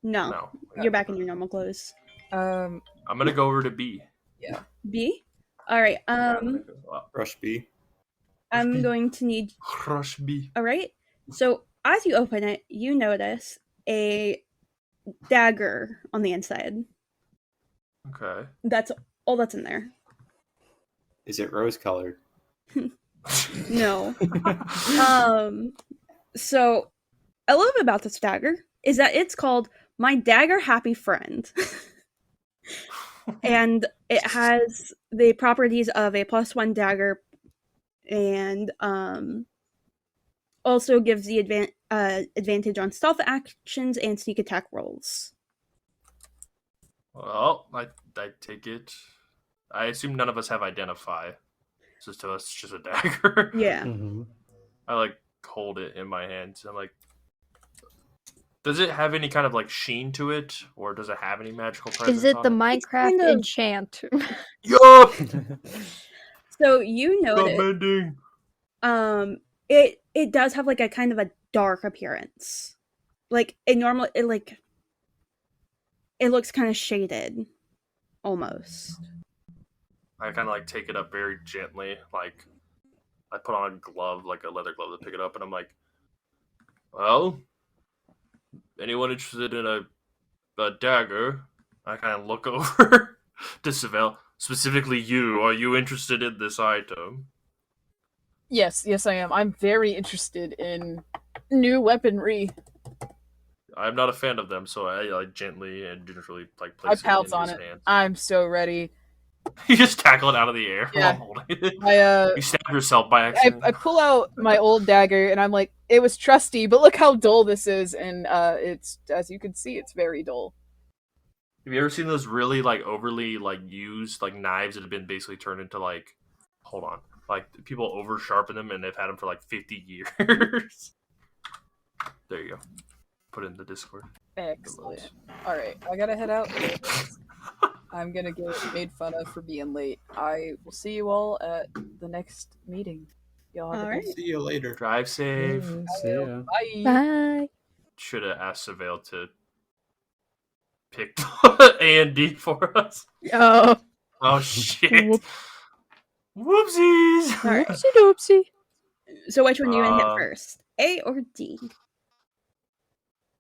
No, No. you're back in your normal clothes. I'm gonna go over to B. B. All right. Rush B. I'm going to need. Crush B. All right. So as you open it, you notice a dagger on the inside. Okay. That's all that's in there. Is it rose colored? No. So a little bit about this dagger is that it's called My Dagger Happy Friend. And it has the properties of a +1 dagger, and also gives the advantage on stealth actions and sneak attack rolls. Well, I take it. I assume none of us have identify. So to us, it's just a dagger. Yeah. Mhm. I like hold it in my hands. I'm like, does it have any kind of like sheen to it, or does it have any magical presence? Is it the on Minecraft kind of- enchant? Yup. So you Stop notice bending. it does have like a kind of a dark appearance. Like it normally it looks kind of shaded almost. I kind of like take it up very gently, like I put on a glove, like a leather glove, to pick it up, and I'm like, "Well, anyone interested in a dagger?" I kind of look over to Savell, specifically you. Are you interested in this item? Yes, I am. I'm very interested in new weaponry. I'm not a fan of them, so I like gently and gingerly like I place it pounce in on his it. hands. I'm so ready. You just tackle it out of the air Yeah. while holding it. I You stab yourself by accident. I pull out my old dagger and I'm like, it was trusty, but look how dull this is, and it's, as you can see, it's very dull. Have you ever seen those really like overly like used like knives that have been basically turned into like, hold on, like people over sharpen them and they've had them for like 50 years? There you go. Put it in the Discord. Excellent. All right, I gotta head out. I'm gonna get made fun of for being late. I will see you all at the next meeting. Y'all have All a right. good day. See you later. Drive safe. See ya. Bye. Bye. Should have asked Savale to pick A&D for us. Oh, Oh shit. Whoop. Whoopsies. All right. oopsie doopsie. So which one do you want to hit Uh, first? A or D?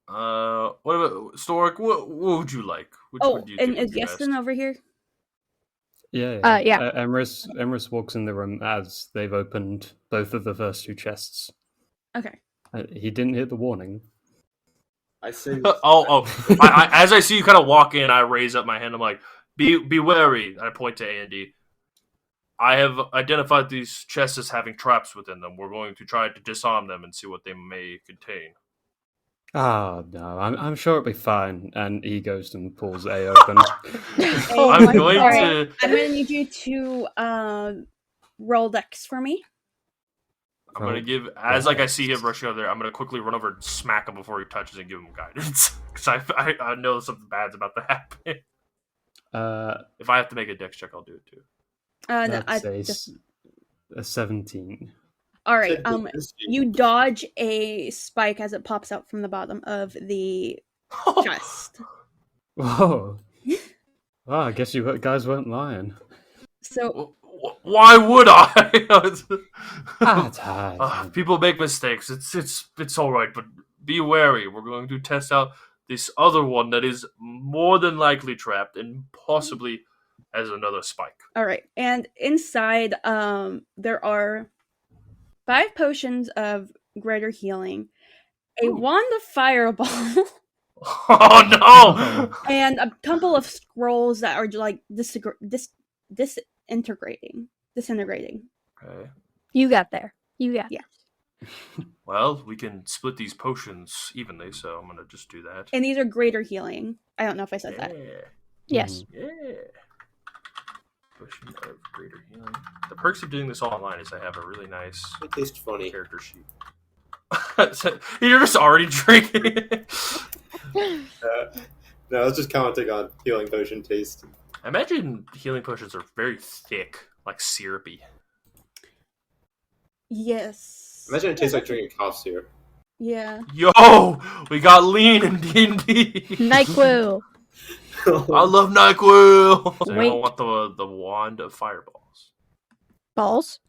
What about Stork? What would you like? Which Oh, one do you and think is would be Yeston best? over here? Yeah. Yeah. Emrys walks in the room as they've opened both of the first two chests. Okay. He didn't hear the warning. I say. As I see you kind of walk in, I raise up my hand. I'm like, be wary. I point to A&D. I have identified these chests as having traps within them. We're going to try to disarm them and see what they may contain. Ah, no, I'm sure it'll be fine. And he goes and pulls A open. Oh I'm my going God. to. I'm gonna need you to roll dex for me. I'm gonna give as like I see him rushing over there. I'm gonna quickly run over and smack him before he touches and give him guidance because I know something bad's about to happen. If I have to make a dex check, I'll do it too. No, That's a 17. all right. You dodge a spike as it pops out from the bottom of the chest. Whoa. Well, I guess you guys weren't lying. So Why would I? It's hard. People make mistakes. It's all right, but be wary. We're going to test out this other one that is more than likely trapped and possibly has another spike. all right, and inside there are 5 potions of greater healing, a wand of fireball, Oh no! and a couple of scrolls that are like disintegrating. Okay. You got there. You got. Yeah. Well, we can split these potions evenly, so I'm gonna just do that. And these are greater healing. I don't know if I said that. Yes. Yeah. Potion of greater healing. The perks of doing this all online is I have a really nice It tastes funny. character sheet. So, you're just already drinking it. No, I was just commenting on healing potion taste. I imagine healing potions are very thick, like syrupy. Yes. Imagine it tastes like drinking cough syrup. Yeah. Yo, we got lean in D&D. NyQuil. I love NyQuil. So Wait. you want the wand of fireballs? Balls.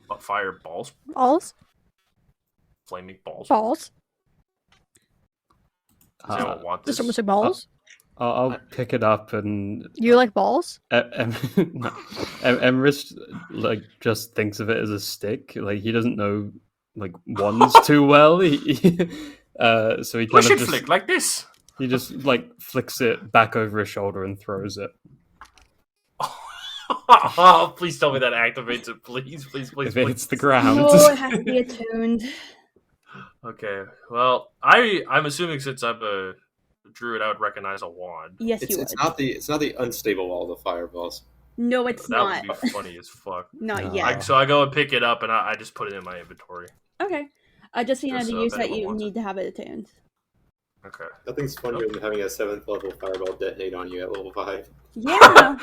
What, fireballs? Balls. Flaming balls. Balls. Does anyone want Does this? someone say balls? I'll pick it up and You like balls? No. Emrys like just thinks of it as a stick. Like he doesn't know like wands too well. So he kind Push of and just flick like this. he just like flicks it back over his shoulder and throws it. Oh, please tell me that activates it. Please, please, please, If it please. hits the ground. No, it has to be attuned. Okay. Well, I'm assuming since I'm a druid, I would recognize a wand. Yes, you would. It's not the unstable wall of the fireballs. No, it's That not. would be funny as fuck. Not No. yet. So I go and pick it up, and I just put it in my inventory. Okay. Just so you know, Just the so use if that anyone you wants need to have it attuned. Okay. Nothing's funnier than having a 7th level fireball detonate on you at level 5. Yeah,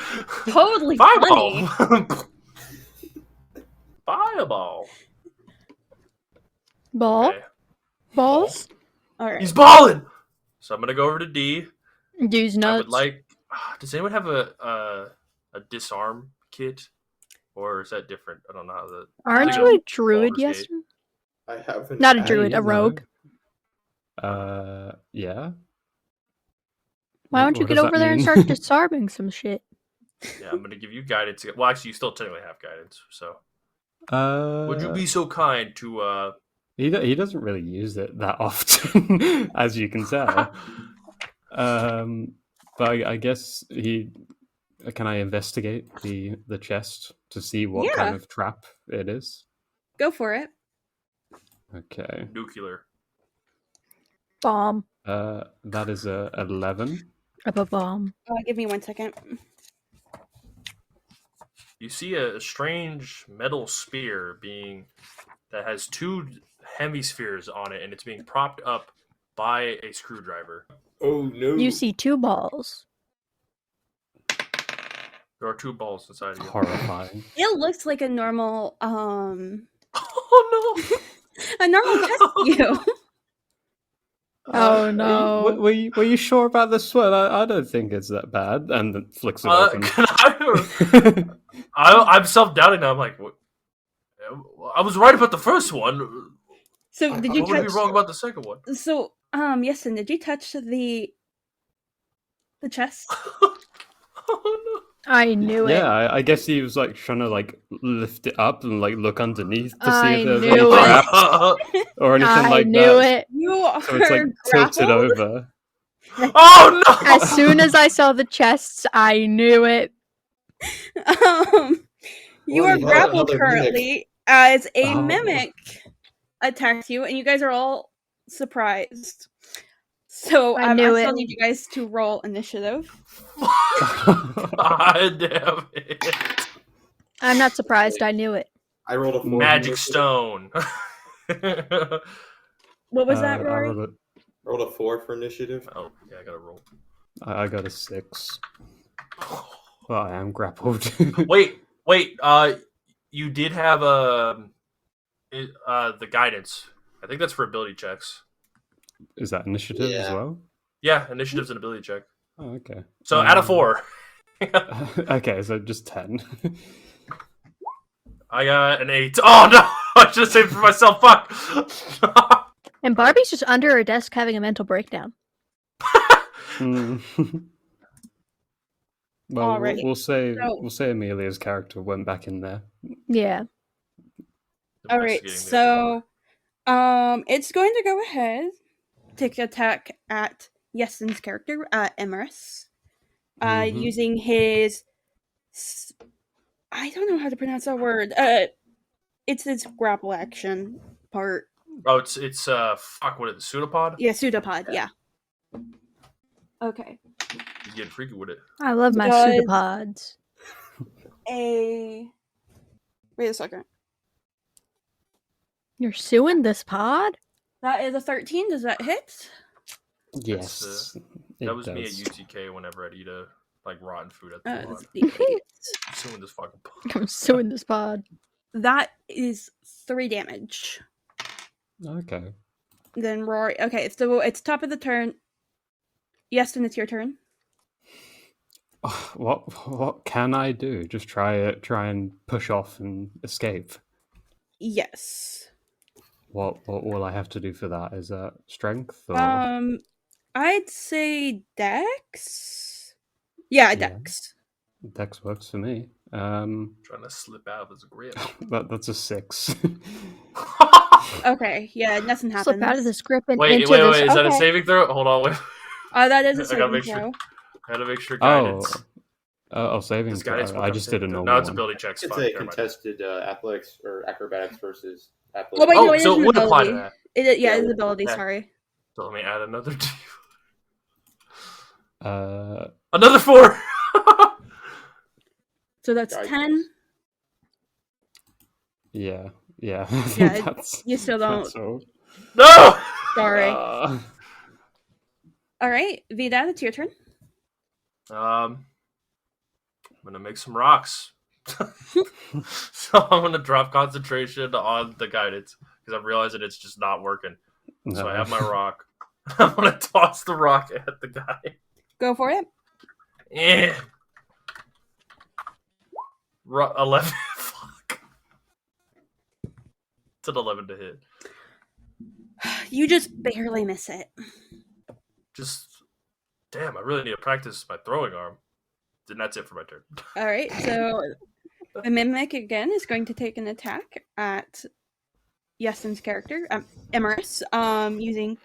totally Fireball. funny. Fireball. Ball? Okay. Balls? All right. He's balling. So I'm gonna go over to D. Dude's I nuts. would like. Does anyone have a disarm kit, or is that different? I don't know how the. Aren't I you think a druid, Baldur's yes? Gate. I haven't. Not a druid, a rogue. Yeah. Why don't you What get does that over there and mean? start disarming some shit? Yeah, I'm gonna give you guidance. Well, actually, you still technically have guidance. So, would you Uh, be so kind to? he doesn't really use it that often, as you can tell. But I guess he. Can I investigate the chest to see what Yeah. kind of trap it is? Go for it. Okay. Nuclear. Bomb. That is a 11. Up a bomb. Give me 1 second. You see a strange metal spear that has 2 hemispheres on it, and it's being propped up by a screwdriver. Oh no! You see 2 balls. There are 2 balls inside of you. Horrifying. It looks like a normal, Oh no! a normal test view. Oh no. Were you sure about this one? I don't think it's that bad. And then flicks it open. Can I'm self-doubting now. I'm like, what? I was right about the first one. So did you What would touch? be wrong about the second one? So Yesen, did you touch the chest? Oh I knew it. Yeah, I guess he was like trying to like lift it up and like look underneath to see I if there's knew any it. traps no! or anything I like knew that. it. You are So it's like tilted grappled? over. Oh no! As soon as I saw the chests, I knew it. You Well, are you had grappled another currently as a Oh. mimic attacks you, and you guys are all surprised. So I I knew still it. need you guys to roll initiative. God damn it! I'm not surprised. I knew it. I rolled a 4. Magic stone. What was that, I Rory? Rolled a 4 for initiative. Oh yeah, I gotta roll. I got a 6. Well, I am grappled. Wait. You did have the guidance. I think that's for ability checks. Is that initiative as Yeah. well? Yeah, initiative's an ability check. Oh, okay. So out of 4, Okay, so just 10. I got an 8. Oh no! I should have saved it for myself. Fuck. And Barbie's just under her desk having a mental breakdown. Hmm. Well, Alrighty. we'll say So- we'll say Amelia's character went back in there. Yeah. All right, so it's going to go ahead, take attack at Yesen's character, Emerus, Mhm. using his. I don't know how to pronounce that word. It's his grapple action part. Oh, it's fuck. What is it? Pseudopod? Yeah, pseudopod. Yeah. Okay. He's getting freaky with it. I love my Does- pseudopods. Wait a second. You're suing this pod? That is a 13. Does that hit? Yes, it That was me at does. UTK whenever I'd eat a rotten food at the That's pod. D8. Assuming this fucking pod. I'm suing this pod. That is 3 damage. Okay. Then Rory. Okay, so it's top of the turn. Yeston, it's your turn. What can I do? Just try and push off and escape. Yes. What will I have to do for that? Is that strength or I'd say Dex. Yeah, Yeah. Dex. Dex works for me. Trying to slip out of his grip. That's a 6. Okay, yeah, nothing happens. Slip out of this grip and Wait, into wait, this. wait. Is that a Okay. saving throw? Hold on, wait. Oh, that is a I gotta saving make throw. sure. I gotta make sure Oh, guidance. saving Does throw. guidance I work on just did a saving throw? normal No, it's one. ability checks. It's Fuck, a never mind. contested athletics or acrobatics versus Oh athletics. wait, no, Oh, it is so an it would apply to ability. that. Yeah, Yeah, it's ability. okay. Sorry. So let me add another 2. Uh, Another 4. So that's Guidance. 10. yeah. Yeah, That's, you still don't. that's all. No. Sorry. Uh, All right, Vida, it's your turn. I'm gonna make some rocks. So I'm gonna drop concentration on the guidance because I'm realizing it's just not working. no. So I have my rock. I'm gonna toss the rock at the guy. Go for it. Yeah. 11. Fuck. It's an 11 to hit. You just barely miss it. Just damn. I really need to practice my throwing arm. And that's it for my turn. All right, so the mimic again is going to take an attack at Yeston's character, Emerus, using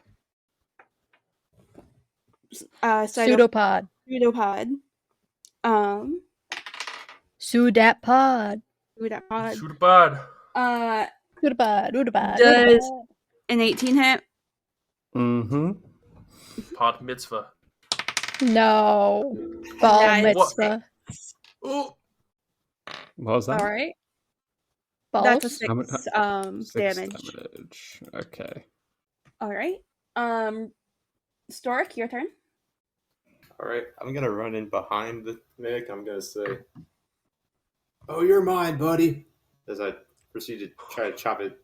Pseudopod. pseudopod. Pseudapod. Pseudopod. Shoot a bad. Pseudopod. Pseudopod. Does an 18 hit? Mm-hmm. Pod mitzvah. No. Ball That is- mitzvah. Oh. What was that? All right, Balls. that's a 6 How mu- 6 damage. damage. Okay. All right, Stork, your turn. All right, I'm gonna run in behind the mimic. I'm gonna say, "Oh, you're mine, buddy." As I proceed to try to chop it,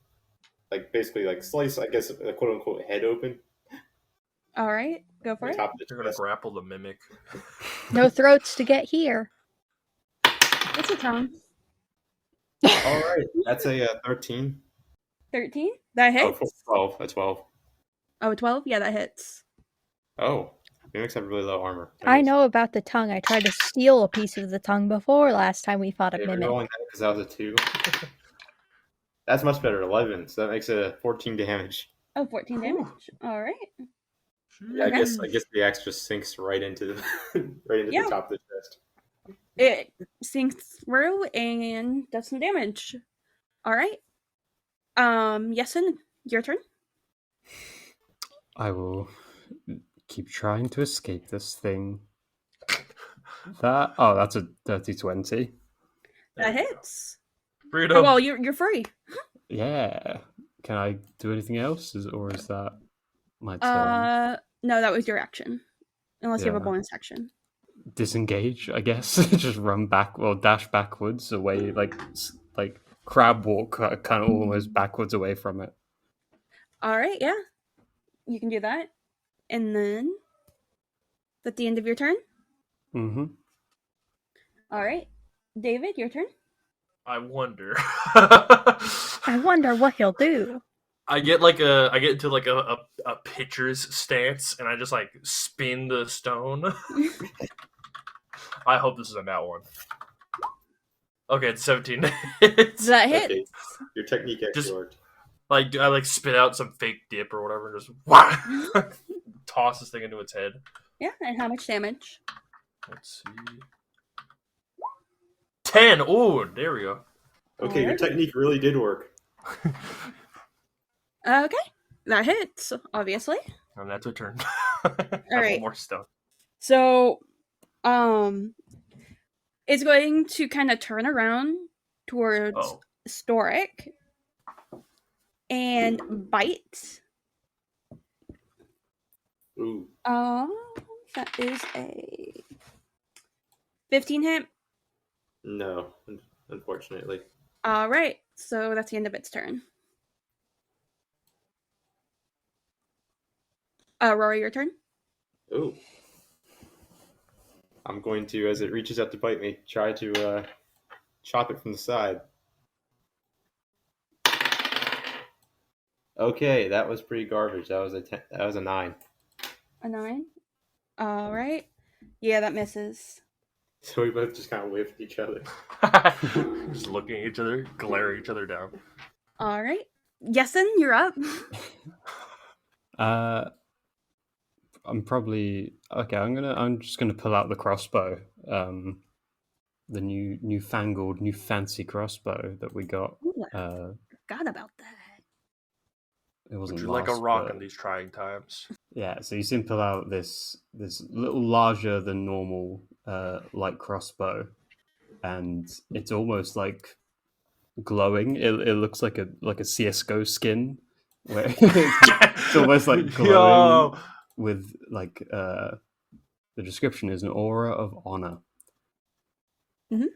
like basically like slice, I guess, a quote unquote head open. All right, go for on it. top of the You're gonna chest. grapple the mimic. No throats to get here. What's the tongue? All right, that's a 13. 13. That Oh, hits. 12. A 12. Oh, 12. Yeah, that hits. Oh, mimics have really low armor. I know about the tongue. I tried to steal a piece of the tongue before last time we fought a Yeah, mimic. rerolling that because that was a 2. That's much better. 11. So that makes it 14 damage. Oh, 14 damage. All right. Yeah, I guess the axe just sinks right into the Yeah. the top of the chest. It sinks through and does some damage. All right. Yesin, your turn. I will keep trying to escape this thing. That's a dirty 20. That hits. Freedom. Oh, well, you're free. Yeah. Can I do anything else? Or is that my turn? No, that was your action. Unless you have a Yeah. bonus action. Disengage, I guess. Just run back, well, dash backwards away, like crab walk, kind of almost backwards away from it. All right, yeah. You can do that. And then, at the end of your turn. Mm-hmm. All right. David, your turn. I wonder. I wonder what he'll do. I get into like a pitcher's stance, and I just like spin the stone. I hope this is a nat one. Okay, it's 17. That hits. Okay. Your technique actually Just- worked. Like I like spit out some fake dip or whatever, and just wah! Toss this thing into its head. Yeah, and how much damage? Let's see. 10. Oh, there we go. Okay, your technique really did work. Okay. That hits, obviously. And that's a turn. All right. One more stone. So, it's going to kind of turn around towards Oh, Storic and bite. Ooh. That is a 15 hit. No, unfortunately. All right. So that's the end of its turn. Rory, your turn. Ooh. I'm going to, as it reaches out to bite me, try to chop it from the side. Okay, that was pretty garbage. That was a 9. A 9. All right. Yeah, that misses. So we both just kind of wave at each other. Just looking at each other, glaring each other down. All right. Yesin, you're up. I'm probably okay. I'm just gonna pull out the crossbow. The new fancy crossbow that we got. Ooh, I forgot about that. It wasn't Would you like a last, rock but- in these trying times? Yeah, so you see him pull out this little larger than normal light crossbow, and it's almost like glowing. It looks like a CS:GO skin, where it's almost like glowing Yo! with like the description is an aura of honor. Mhm.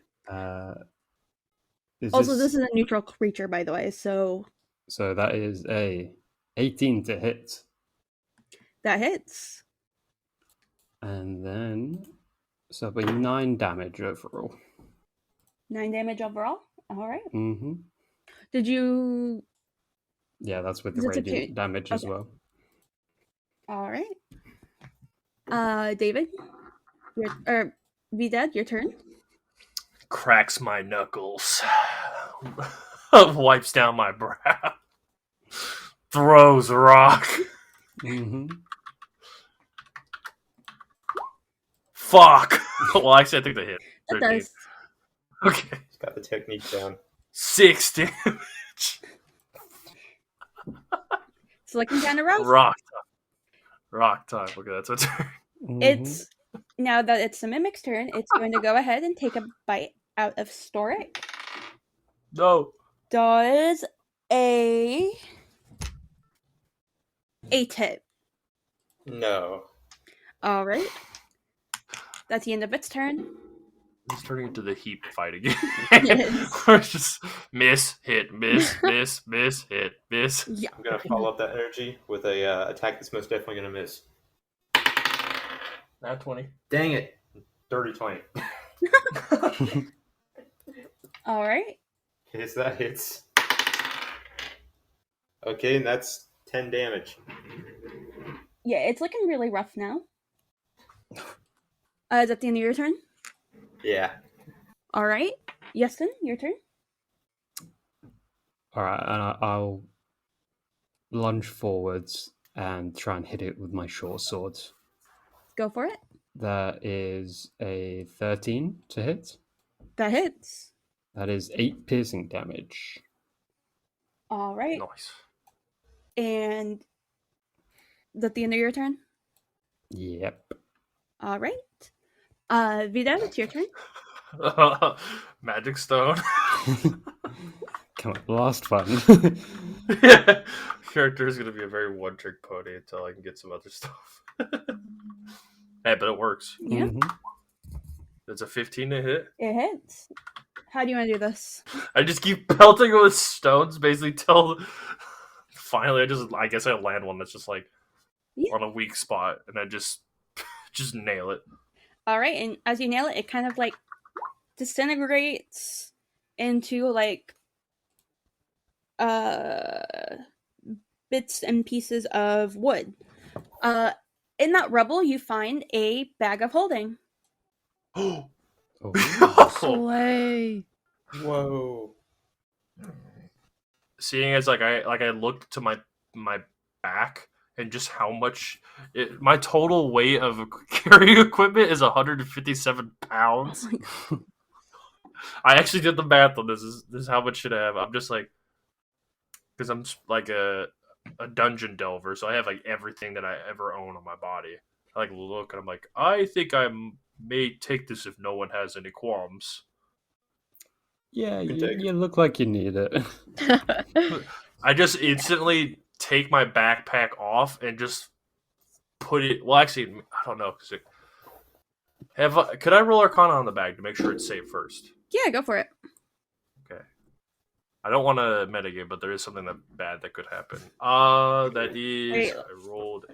This This is a neutral creature, by the way, so so that is a 18 to hit, that hits. and then so it'll be 9 damage overall. 9 damage overall. All right. Mm-hmm. Did you? Yeah, that's with the Is it radiant okay? damage as Okay. well. All right. David, Vdad, your turn. Cracks my knuckles. Wipes down my brow. Throws a rock. Mm-hmm. Fuck. Well, actually, I think they hit. That 13. does. Okay. Got the technique down. 6 damage. It's looking kind of rough. Rock time. Rock time. Okay, that's my turn. Mm-hmm. It's now that it's the mimic's turn. It's going to go ahead and take a bite out of Storic. No. Does a 8 hit. No. All right. That's the end of its turn. It's turning into the heap fight again. Yes. Where it's just miss, hit, miss, miss, miss, hit, miss. Yeah. I'm gonna follow up that energy with a attack that's most definitely gonna miss. Not 20. Dang it! Dirty 20. All right. Hits that hits. Okay, and that's 10 damage. Yeah, it's looking really rough now. Is that the end of your turn? Yeah. All right. Yeston, your turn. All right, and I'll lunge forwards and try and hit it with my short swords. Go for it. That is a 13 to hit. That hits. That is 8 piercing damage. All right. Nice. And is that the end of your turn? Yep. All right. Vida, it's your turn. Magic stone. Come on, last one. Yeah. Character is going to be a very one-trick pony until I can get some other stuff. Hey, but it works. Yeah. Mhm. It's a 15 to hit. It hits. How do you want to do this? I just keep pelting it with stones, basically till finally I guess I land one that's just like Yeah. on a weak spot, and I just nail it. All right, and as you nail it, it kind of like disintegrates into like bits and pieces of wood. In that rubble, you find a bag of holding. Oh. Oh. Slay. Whoa. Seeing as I looked to my back and just how much my total weight of carrying equipment is 157 pounds. I actually did the math on this. This is how much should I have? I'm just like, because I'm like a dungeon delver, so I have like everything that I ever own on my body. I like look and I'm like, I think I may take this if no one has any qualms. Yeah, can take it. you look like you need it. I just instantly take my backpack off and just put it. Well, actually, I don't know. Could I roll Arcana on the bag to make sure it's safe first? Yeah, go for it. Okay. I don't want to metagame, but there is something bad that could happen. That is. Wait. I rolled a.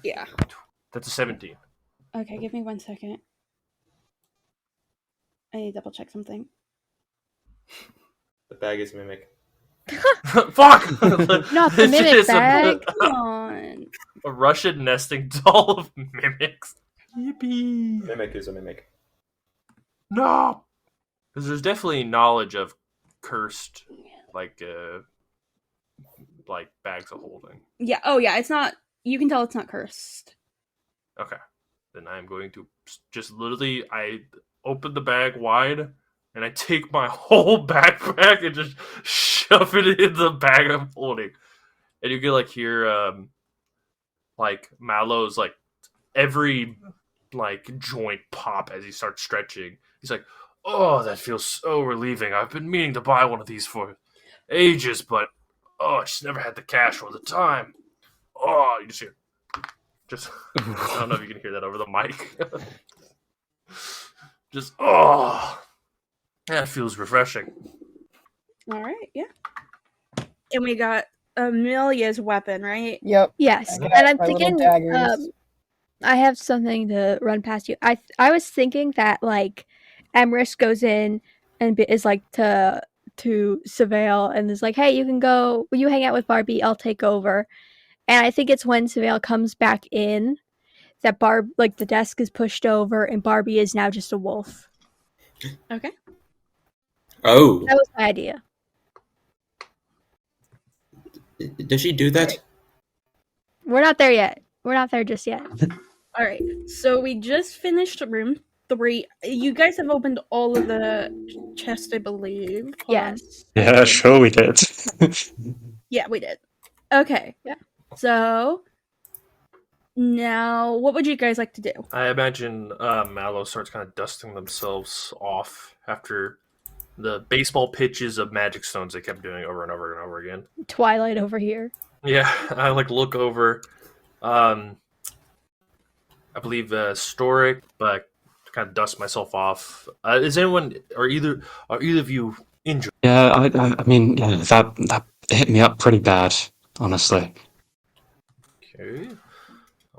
Yeah. That's a 17. Okay, give me 1 second. I need to double check something. The bag is mimic. Fuck! Not the mimic It's bag. Come on. a Russian nesting doll of mimics. Yippee! Mimic is a mimic. No! Because there's definitely knowledge of cursed, like bags of holding. Yeah. Oh, yeah. It's not. You can tell it's not cursed. Okay. Then I'm going to just literally, I open the bag wide, and I take my whole backpack and just shove it in the bag I'm holding. And you can, like, hear, Mallow's, like, every, like, joint pop as he starts stretching. He's like, oh, that feels so relieving. I've been meaning to buy one of these for ages, but, I just never had the cash or the time. Oh, you just hear... I don't know if you can hear that over the mic. Just, that feels refreshing. All right. Yeah. And we got Amelia's weapon, right? Yep. Yes, I got and I'm my little thinking daggers. I have something to run past you. I was thinking that like Emrys goes in and is like to Surveil and is like, hey, you can go. Will you hang out with Bahrbee? I'll take over. And I think it's when Surveil comes back in that the desk is pushed over and Bahrbee is now just a wolf. Okay. Oh, That was my idea. does she do that? We're not there yet. We're not there just yet. All right. So we just finished room 3. You guys have opened all of the chests, I believe. Hold on. Yes. Yeah, sure we did. Yeah, we did. Okay. Yeah. So now, what would you guys like to do? I imagine Mallow starts kind of dusting themselves off after the baseball pitches of magic stones they kept doing over and over and over again. Twilight over here. Yeah, I look over. I believe Storic, but kind of dust myself off. Is anyone are either of you injured? Yeah, I mean, yeah, that hit me up pretty bad, honestly. Okay,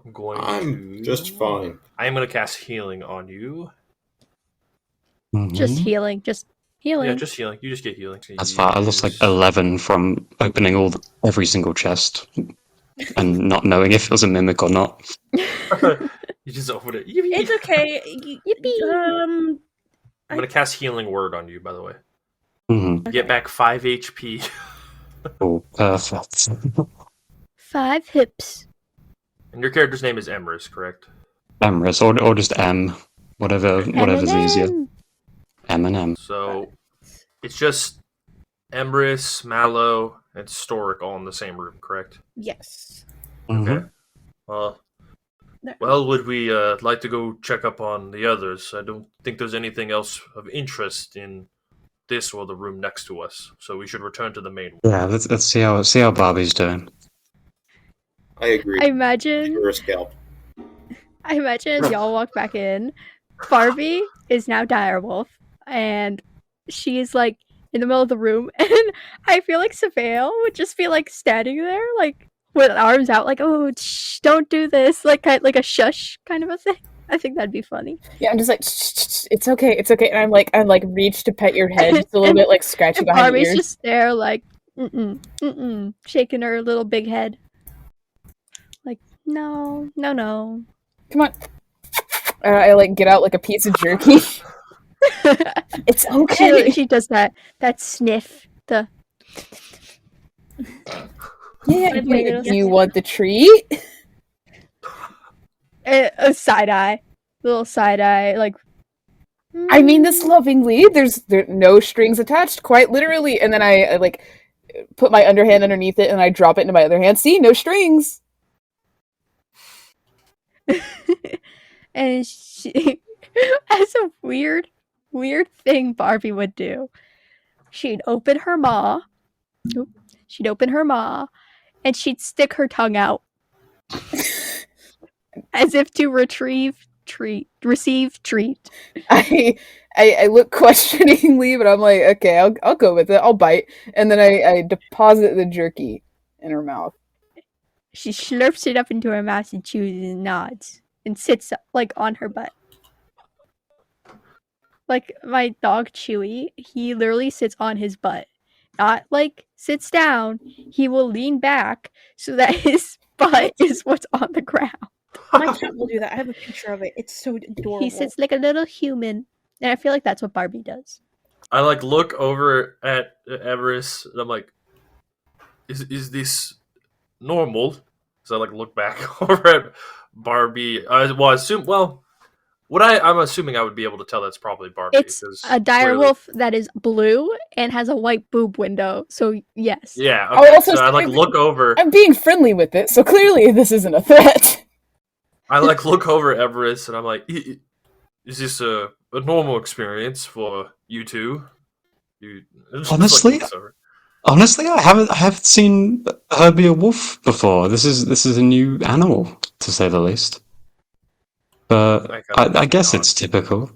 I'm I'm just fine. I am going to cast healing on you. Just Mhm. healing. Just healing. Yeah, just healing. You just get healing. That's fine. I lost like 11 from opening every single chest and not knowing if it was a mimic or not. You just open it. Yippee. It's okay. Yippee! I'm going to cast healing word on you. By the way, Mhm. get back 5 HP. Oh, perfect. 5 hips. And your character's name is Emrys, correct? Emrys, or just M, whatever's easier. M&M. M&M. So it's just Emrys, Mallow, and Storic all in the same room, correct? Yes. Okay. Well, would we like to go check up on the others? I don't think there's anything else of interest in this or the room next to us, so we should return to the main one. Yeah, let's see how Barbie's doing. I agree. I imagine You're a scalp. as y'all walk back in, Bahrbee is now direwolf, and she is like in the middle of the room, and I feel like Surveil would just be like standing there, like with arms out, like, oh, shh, don't do this, like a shush kind of a thing. I think that'd be funny. Yeah, I'm just like, shh, it's okay, and I'm like reach to pet your head just a little And- bit, like scratching And behind your Barbie's ears. just there, like, shaking her little big head, like, no. Come on. I like get out like a piece of jerky. It's okay. She does that sniff. The Yeah, Yes. do you want the treat? a side eye, little side eye, like. I mean this lovingly. There's no strings attached, quite literally. And then I like put my underhand underneath it and I drop it into my other hand. See, no strings. And she, as a weird thing Bahrbee would do, she'd open her maw, and she'd stick her tongue out, as if to receive treat. I look questioningly, but I'm like, okay, I'll go with it. I'll bite, and then I deposit the jerky in her mouth. She slurps it up into her mouth and chews and nods and sits like on her butt. Like my dog Chewy, he literally sits on his butt not like sits down, he will lean back so that his butt is what's on the ground. My cat will do that. I have a picture of it. It's so adorable. He sits like a little human, and I feel like that's what Bahrbee does. I like look over at Everest and I'm like, is this normal? So I like look back over at Bahrbee. I'm assuming I would be able to tell that's probably Bahrbee. It's because a dire clearly- wolf that is blue and has a white boob window. So yes. Yeah. I'll Okay. also So I like say- look over. I'm being friendly with it, so clearly this isn't a threat. I like look over at Everest and I'm like, is this a normal experience for you two? Honestly? Honestly, I haven't seen her be a wolf before. This is a new animal, to say the least. But I guess it's typical.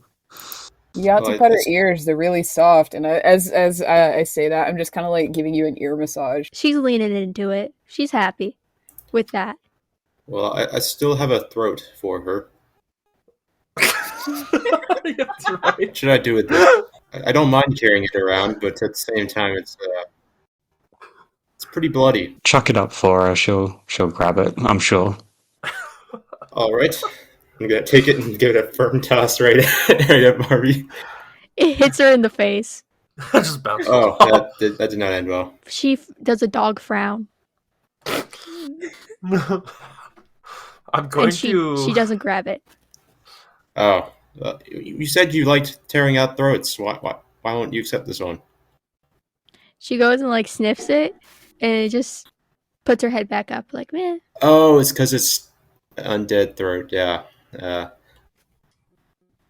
You got Well, to pet her it's- ears; they're really soft. And as I say that, I'm just kind of like giving you an ear massage. She's leaning into it. She's happy with that. Well, I still have a throat for her. That's right. What should I do with this? I don't mind carrying it around, but at the same time, it's pretty bloody. Chuck it up for her. She'll grab it. I'm sure. All right, I'm gonna take it and give it a firm toss right at Bahrbee. It hits her in the face. Just bounces Oh, off. that did not end well. She does a dog frown, I'm going and she to. doesn't grab it. Oh, you said you liked tearing out throats. Why won't you accept this one? She goes and like sniffs it, and it just puts her head back up, like meh. Oh, it's because it's undead throat. Yeah.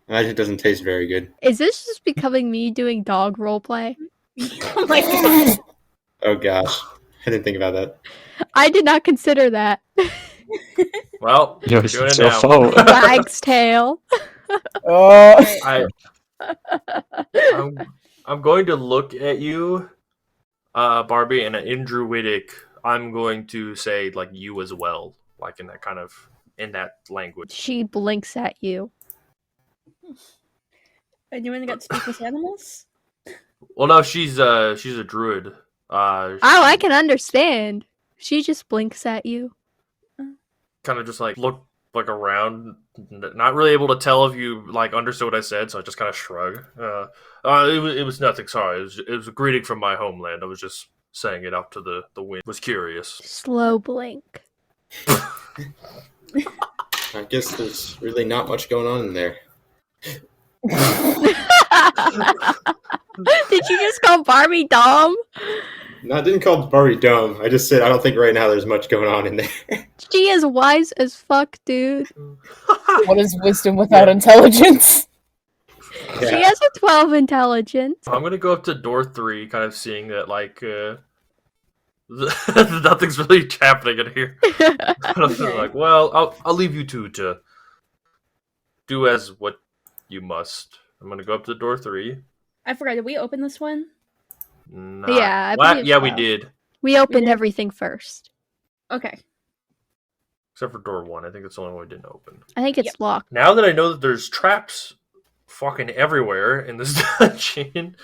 Imagine it doesn't taste very good. Is this just becoming me doing dog roleplay? Oh my god. Oh gosh, I didn't think about that. I did not consider that. Well, Yo, doing it's it your now. fault. Wag's tail. Oh, I'm going to look at you, Bahrbee, and in Druidic, I'm going to say like you as well, like in that language. She blinks at you. Anyone got to speak with animals? Well, no, she's a druid. Oh, I can understand. She just blinks at you. Kind of just like look like around, not really able to tell if you like understood what I said, so I just kind of shrug. It was nothing. Sorry, it was a greeting from my homeland. I was just saying it out to the wind. Was curious. Slow blink. I guess there's really not much going on in there. Did you just call Bahrbee dumb? No, I didn't call Bahrbee dumb. I just said I don't think right now there's much going on in there. She is wise as fuck, dude. what is wisdom without intelligence? She has a 12 intelligence. I'm gonna go up to door 3, kind of seeing that like nothing's really happening in here. Like, well, I'll leave you two to do as what you must. I'm gonna go up to door 3. I forgot. Did we open this one? Nah. Yeah, I What? believe Yeah, we so. did. We opened did. everything first. Okay. Except for door 1. I think that's the only one we didn't open. I think it's Yep. locked. Now that I know that there's traps fucking everywhere in this dungeon,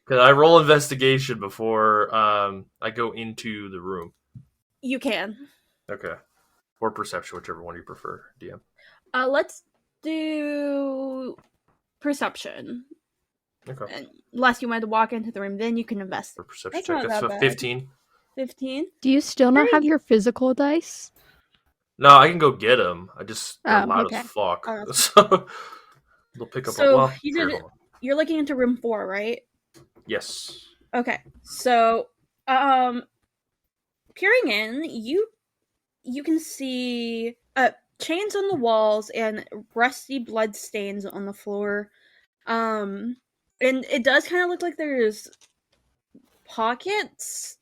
can I roll investigation before I go into the room? You can. Okay. Or perception, whichever one you prefer, DM. Let's do perception. Okay. Unless you want to walk into the room, then you can invest. Or perception That's check. not That's that a bad. 15. 15. Do you still not Very have your physical dice? No, I can go get them. I just they're Oh, loud okay. as fuck. Oh, that's So they'll pick up. So, Well, you here, did it- hold on. You're looking into room 4, right? Yes. Okay. So, peering in, you can see chains on the walls and rusty blood stains on the floor. And it does kind of look like there's pockets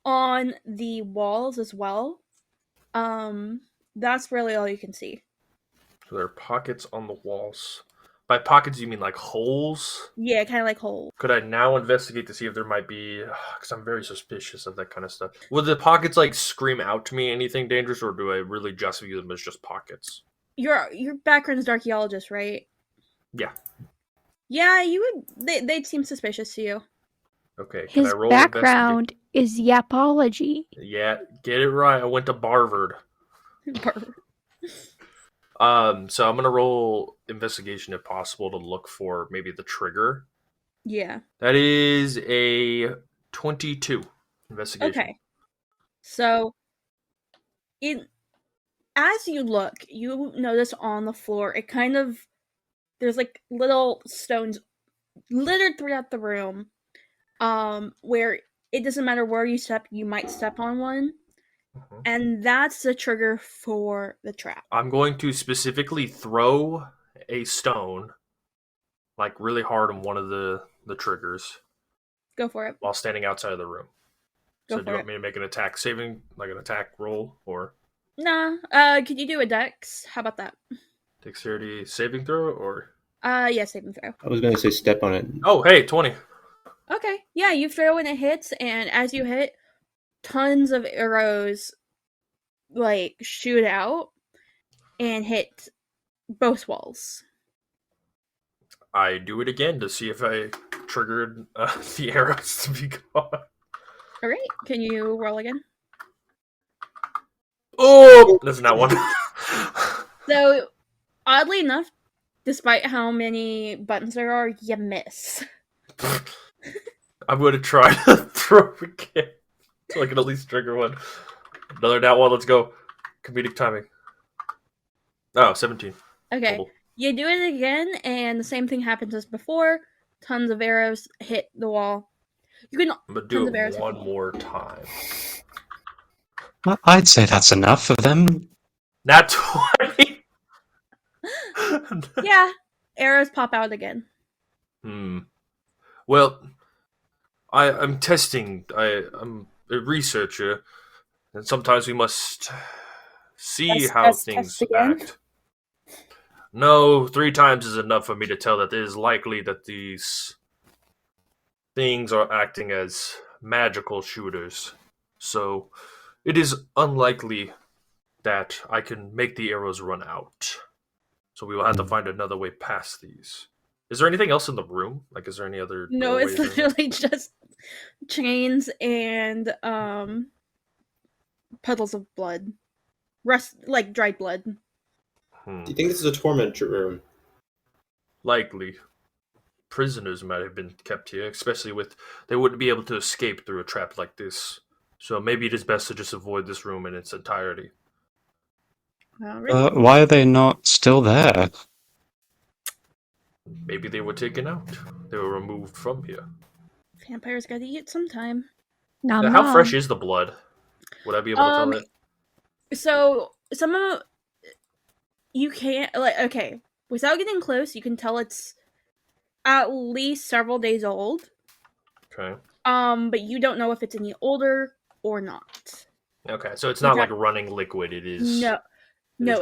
on the walls as well. That's really all you can see. So there are pockets on the walls. By pockets, you mean like holes? Yeah, kind of like holes. Could I now investigate to see if there might be? Because I'm very suspicious of that kind of stuff. Would the pockets like scream out to me anything dangerous, or do I really just view them as just pockets? Your background is archaeologist, right? Yeah. Yeah, you would. They'd seem suspicious to you. Okay, can I His roll background is yapology. Yeah, get it right. I went to Barvard. So I'm gonna roll investigation if possible to look for maybe the trigger. Yeah. That is a 22 investigation. Okay. So, as you look, you notice on the floor, there's like little stones littered throughout the room, where it doesn't matter where you step, you might step on one, Mhm. and that's the trigger for the trap. I'm going to specifically throw a stone, like really hard on one of the triggers Go for it. while standing outside of the room. Go So do for you it. want me to make an attack saving, like an attack roll, or Nah. Could you do a dex? How about that? dexterity saving throw, or? Yeah, save and throw. I was gonna say step on it. Oh, hey, 20. Okay. Yeah, you throw and it hits, and as you hit, tons of arrows like shoot out and hit both walls. I do it again to see if I triggered the arrows to be gone. All right. Can you roll again? Oh, that's not one. So, oddly enough, despite how many buttons there are, you miss. I'm going to try to throw again so I can at least trigger one. Another down one. Let's go. Comedic timing. Oh, 17. Okay. Total. You do it again, and the same thing happens as before. Tons of arrows hit the wall. You can. I'm going to Tons do of arrows it hit one the wall. more time. I'd say that's enough for them. Not 20. Yeah, arrows pop out again. Well, I'm testing. I'm a researcher, and sometimes we must see how Test things again? act. No, 3 times is enough for me to tell that it is likely that these things are acting as magical shooters. So, it is unlikely that I can make the arrows run out. So we will have to find another way past these. Is there anything else in the room? Like, is there any other No, it's doorways or anything? literally just chains and puddles of blood, like dried blood. Do you think this is a torment room? Likely. Prisoners might have been kept here, especially with they wouldn't be able to escape through a trap like this. So maybe it is best to just avoid this room in its entirety. Why are they not still there? Maybe they were taken out. They were removed from here. Vampires gotta eat sometime. Nom How nom. fresh is the blood? Would I be able to tell that? So some of you can't okay, without getting close, you can tell it's at least several days old. Okay. But you don't know if it's any older or not. Okay, so it's not like running liquid. It is. No,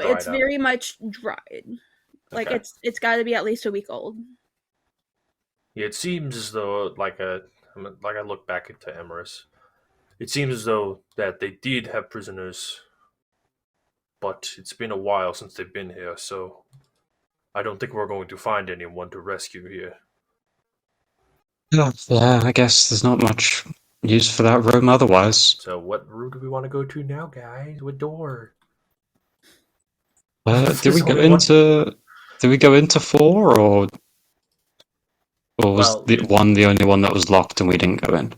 dried it's up. very much dried. Like Okay. it's got to be at least a week old. Yeah, it seems as though, I look back into Emerus, it seems as though that they did have prisoners, but it's been a while since they've been here, so I don't think we're going to find anyone to rescue here. Yeah, I guess there's not much use for that room otherwise. So what room do we want to go to now, guys? What door? Did There's we go only one. into? Did we go into 4 or was Well, the only one that was locked and we didn't go in?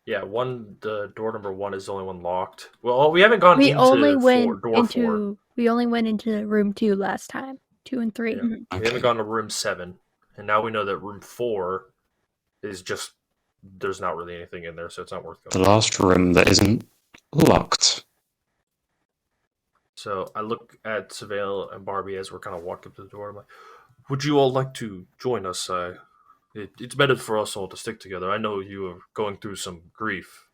Yeah, the door number 1 is the only one locked. Well, we haven't gone We into only door went 4. into we only went into room 2 last time. 2 and 3. Yeah. Mhm. We haven't gone to room 7, and now we know that room 4 is just there's not really anything in there, so it's not worth The going. last room that isn't locked. So I look at Savale and Bahrbee as we're kind of walking up to the door. I'm like, would you all like to join us? It's better for us all to stick together. I know you are going through some grief.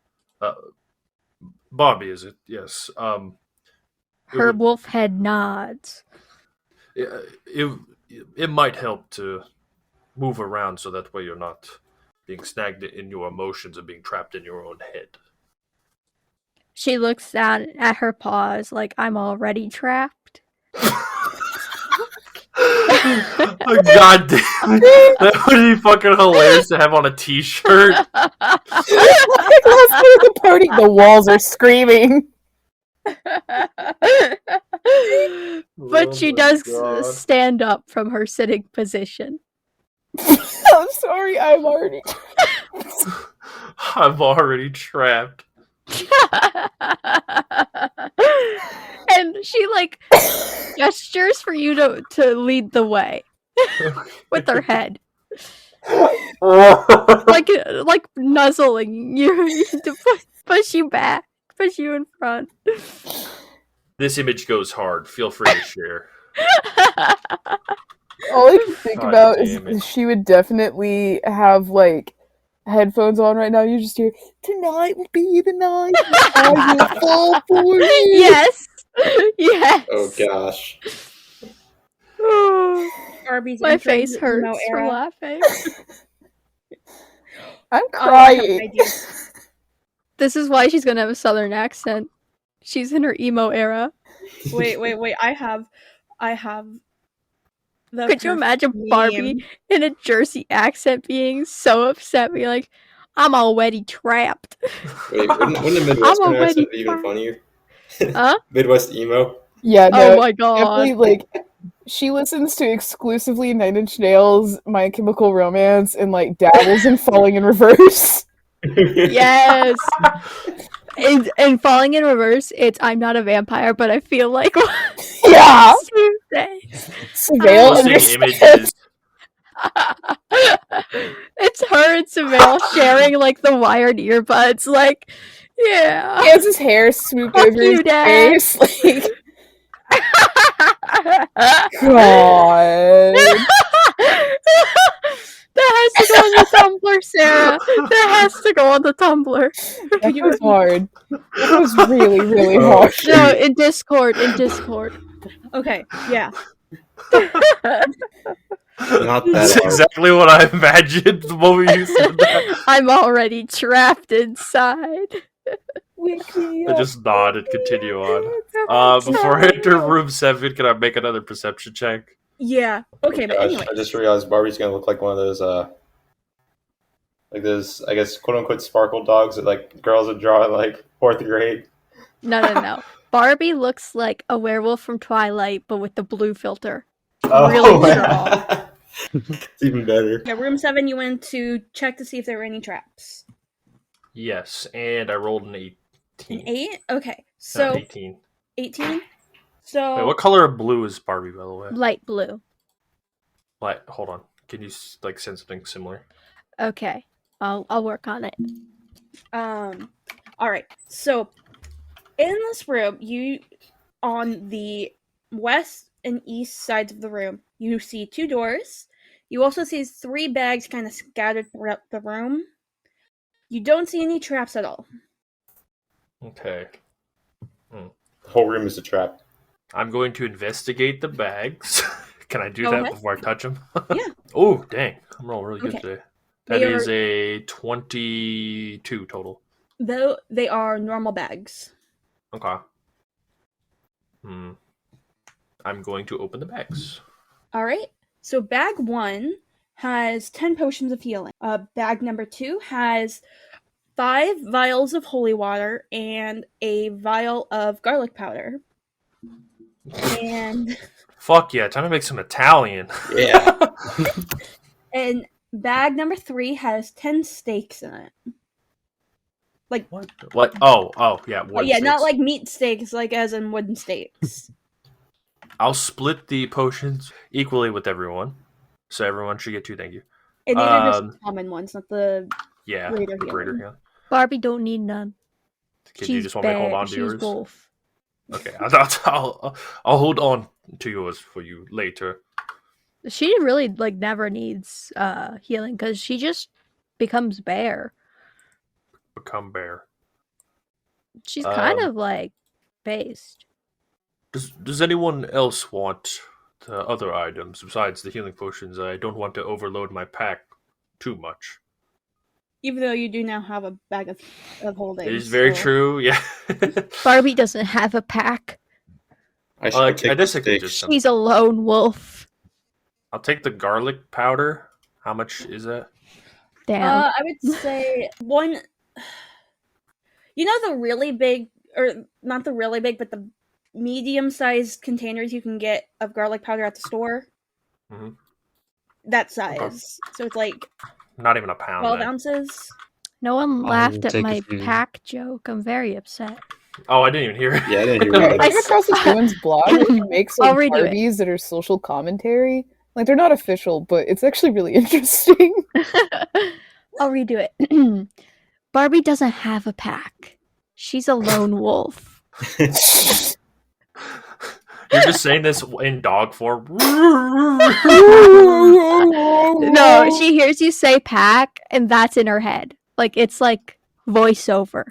Bahrbee, is it? Yes. Herb Wolfhead nods. It might help to move around so that way you're not being snagged in your emotions and being trapped in your own head. She looks down at her paws like I'm already trapped. God damn it. That would be fucking hilarious to have on a t-shirt. Like, let's go to the party. The walls are screaming. But she Oh my does God. stand up from her sitting position. I'm sorry, I'm already. I'm already trapped. And she like gestures for you to lead the way with her head, like nuzzling you to push you back, push you in front. This image goes hard. Feel free to share. All I can think God about damn it. is she would definitely have like headphones on right now. You just hear, "Tonight will be the night I will fall for you." Yes, yes. Oh gosh. Barbie's My entering face the emo hurts from era. laughing. I'm Oh, I have an crying. idea. This is why she's gonna have a southern accent. She's in her emo era. Wait. I have the Could you imagine perfect Barbie meme. in a Jersey accent being so upset, being like, "I'm already trapped." Wait, wouldn't a Midwestern already accent be even trapped. funnier? Huh? Midwest emo? Yeah, no, Oh my god. definitely like she listens to exclusively Nine Inch Nails, My Chemical Romance, and like dabbles in Falling in Reverse. Yes. And falling in reverse, it's I'm not a vampire, but I feel like Yeah, Tuesday. Surveil Posting understands. images. It's her and Savale sharing like the wired earbuds, like, yeah. He has his hair swooped Fuck over you, his Dad. face. Like, God. That has to go on the Tumblr, Sarah. That has to go on the Tumblr. That was hard. That was really, really Oh, hard. shoot. No, in Discord. Okay, yeah. Not That's that hard. exactly what I imagined the moment you said that. I'm already trapped inside. I just nod and continue on. Before I enter room 7, can I make another perception check? Yeah. Okay, but Gosh, anyway. I just realized Barbie's gonna look like one of those, like those, I guess, quote unquote, sparkle dogs that like girls would draw in like 4th grade. No. Barbie looks like a werewolf from Twilight, but with the blue filter. Oh, Really strong. It's even better. Yeah, room 7, you went to check to see if there were any traps. Yes, and I rolled an 18. An 8? Okay, Not so 18. 18? So Wait, what color of blue is Barbie, by the way? Light blue. Like, hold on. Can you like send something similar? Okay. I'll work on it. Alright, so in this room, you on the west and east sides of the room, you see 2 doors. You also see 3 bags kind of scattered throughout the room. You don't see any traps at all. Okay. The whole room is a trap. I'm going to investigate the bags. Can I do Go that ahead. before I touch them? Yeah. Oh, dang. I'm rolling really good Okay. today. That They are- is a 22 total. Though they are normal bags. Okay. I'm going to open the bags. Alright, so bag 1 has 10 potions of healing. Bag number 2 has 5 vials of holy water and a vial of garlic powder. And Fuck yeah, time to make some Italian. Yeah. and bag number 3 has 10 steaks in it. What? Oh, yeah. Oh, Wood yeah, not steaks. like meat steaks, like as in wooden steaks. I'll split the potions equally with everyone. So everyone should get 2, thank you. And these are just common ones, not the Yeah, Greater the greater healing. healing. Barbie don't need none. Can you just want me to hold on to She's yours? wolf. Okay, I'll hold on to yours for you later. She really like never needs healing because she just becomes bear. Become bear. She's kind Um, of like based. Does anyone else want the other items besides the healing potions? I don't want to overload my pack too much. Even though you do now have a bag of holding. It is very so- true, yeah. Barbie doesn't have a pack. I should I take guess the I could steaks. just She's a lone wolf. I'll take the garlic powder. How much is that? Damn. I would say one. You know the really big, or not the really big, but the medium-sized containers you can get of garlic powder at the store. Mhm. That size. So it's like Not even a pound. 12 then. ounces. No one I laughed will at take a my few. pack joke. I'm very upset. Oh, I didn't even hear it. Yeah, I didn't hear I it. came across this woman's blog where she makes I'll like redo it. Barbies that are social commentary. Like they're not official, but it's actually really interesting. I'll redo it. Barbie doesn't have a pack. She's a lone wolf. You're just saying this in dog form. No, she hears you say pack, and that's in her head. Like, it's like voiceover.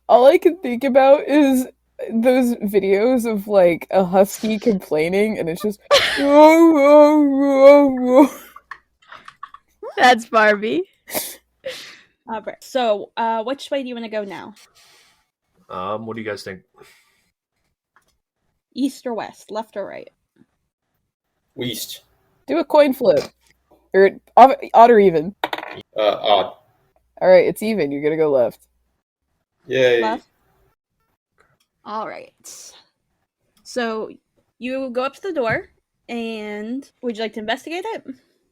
All I can think about is those videos of like a husky complaining, and it's just. That's Barbie. Right. So, which way do you want to go now? What do you guys think? East or west? Left or right? East. Do a coin flip, or odd or even. Odd. All right, it's even. You're gonna go left. Yay. Left. All right. So you go up to the door, and would you like to investigate it?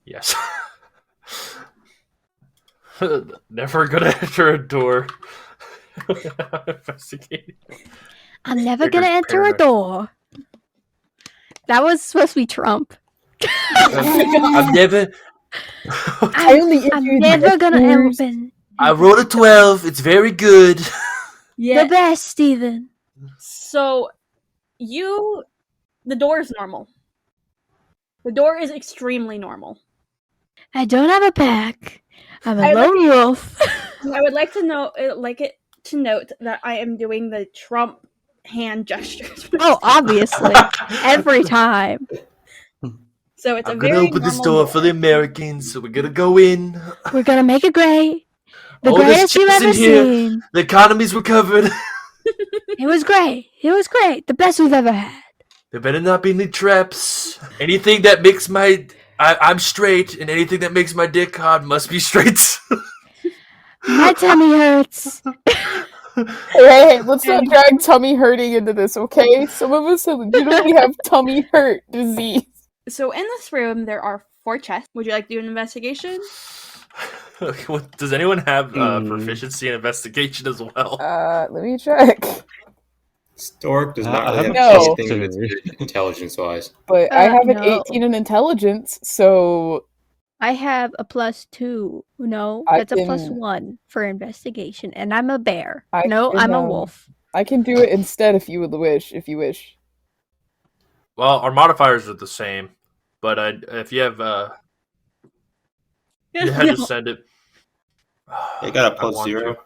Yes. Never gonna enter a door. Investigating. I'm never Baker's gonna enter a paranoid. door. That was supposed to be Trump. I've never. I only I'm entered never the gonna doors. open I rolled a 12. It's very good. the best, Steven. So the door is normal. The door is extremely normal. I don't have a pack. I'm a I like lone wolf. I would like to note that I am doing the Trump hand gestures. Oh, obviously. Every time. So it's I'm a gonna very open this normal door for the Americans, so we're gonna go in. We're gonna make it great. The All this greatest you've chips in ever here. seen. The economy's recovered. It was great. It was great. The best we've ever had. There better not be any traps. Anything that makes I'm straight, and anything that makes my dick hard must be straight. My tummy hurts. Hey, let's not drag tummy hurting into this, okay? Some of us legitimately have tummy hurt disease. So in this room there are 4 chests. Would you like to do an investigation? Does anyone have proficiency in investigation as well? Let me check. Stork does I not really have have No. anything that's good intelligence-wise. But I have an no. 18 in intelligence, so I have a +2. No, I that's a can- +1 for investigation, and I'm a bear. I No, can, I'm a wolf. I can do it instead if you would wish. If you wish. Well, our modifiers are the same, but if you have, you had to send it. They got a I want +0. to.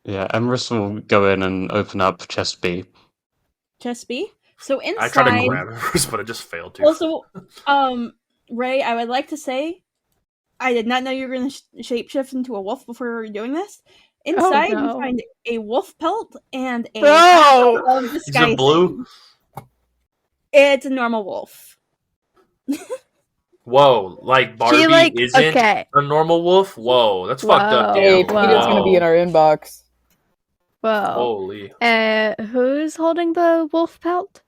Yeah, Emrys will go in and open up chest B. Chest B. So inside. I tried to grab it first, but I just failed to. Also, Ray, I would like to say, I did not know you were going to shapeshift into a wolf before we were doing this. Inside, no. you find a wolf pelt and a Bro! of Is disguising. it blue? It's a normal wolf. Whoa, like Barbie isn't okay. a normal wolf? Whoa, that's fucked up, Whoa. Hey, dude. Wow. Peter's gonna be in our inbox. Whoa. Holy Who's holding the wolf pelt?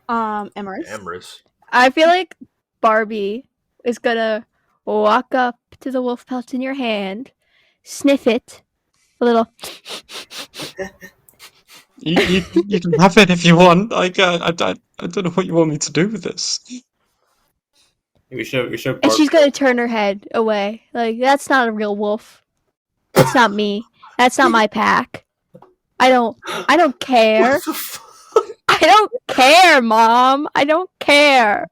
Emrys. Emrys. I feel like Barbie is gonna walk up to the wolf pelt in your hand, sniff it, a little. You can have it if you want. I don't know what you want me to do with this. We should And she's gonna turn her head away. Like, that's not a real wolf. That's not me. That's not my pack. I don't care. What the fuck? I don't care, Mom. I don't care.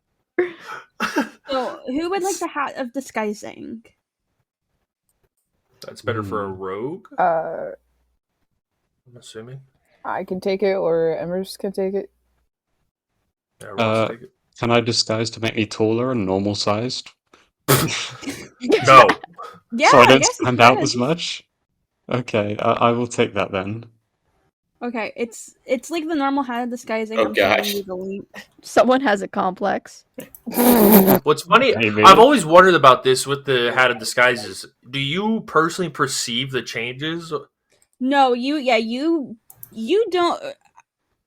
So, who would like the hat of disguising? That's better for a rogue, Uh, I'm assuming. I can take it, or Emrys can take it. Yeah, rogues take it. Can I disguise to make me taller and normal sized? No. Yeah, So I don't guess you stand out can. as much? Okay, I will take that then. Okay, it's like the normal hat of disguising. Oh, I'm sending gosh. you the link. Someone has a complex. What's funny, Maybe. I've always wondered about this with the hat of disguises. Do you personally perceive the changes? No, you don't.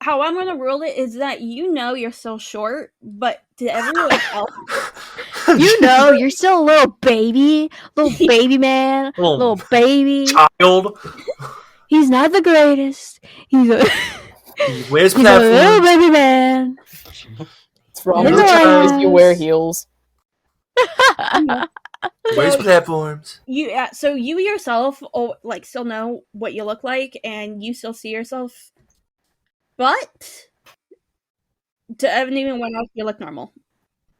How I'm gonna rule it is that you're still short, but to everyone else, You know, you're still a little baby man, Little little baby. child. He's not the greatest. He's a He wears he's a little platforms. baby man. What's wrong You're with a you child. is you wear heels. Wears So- platforms. so you yourself, still know what you look like, and you still see yourself, but to anyone else, you look normal.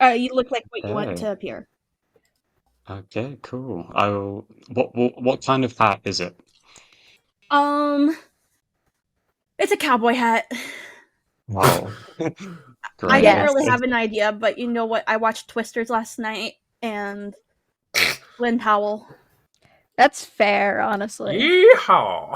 You look like what you want Okay. to appear. Okay, cool. I will. What kind of hat is it? It's a cowboy hat. Wow. I Great. didn't Yes. really have an idea, but you know what? I watched Twisters last night, and Lynn Howell. That's fair, honestly. Yeehaw!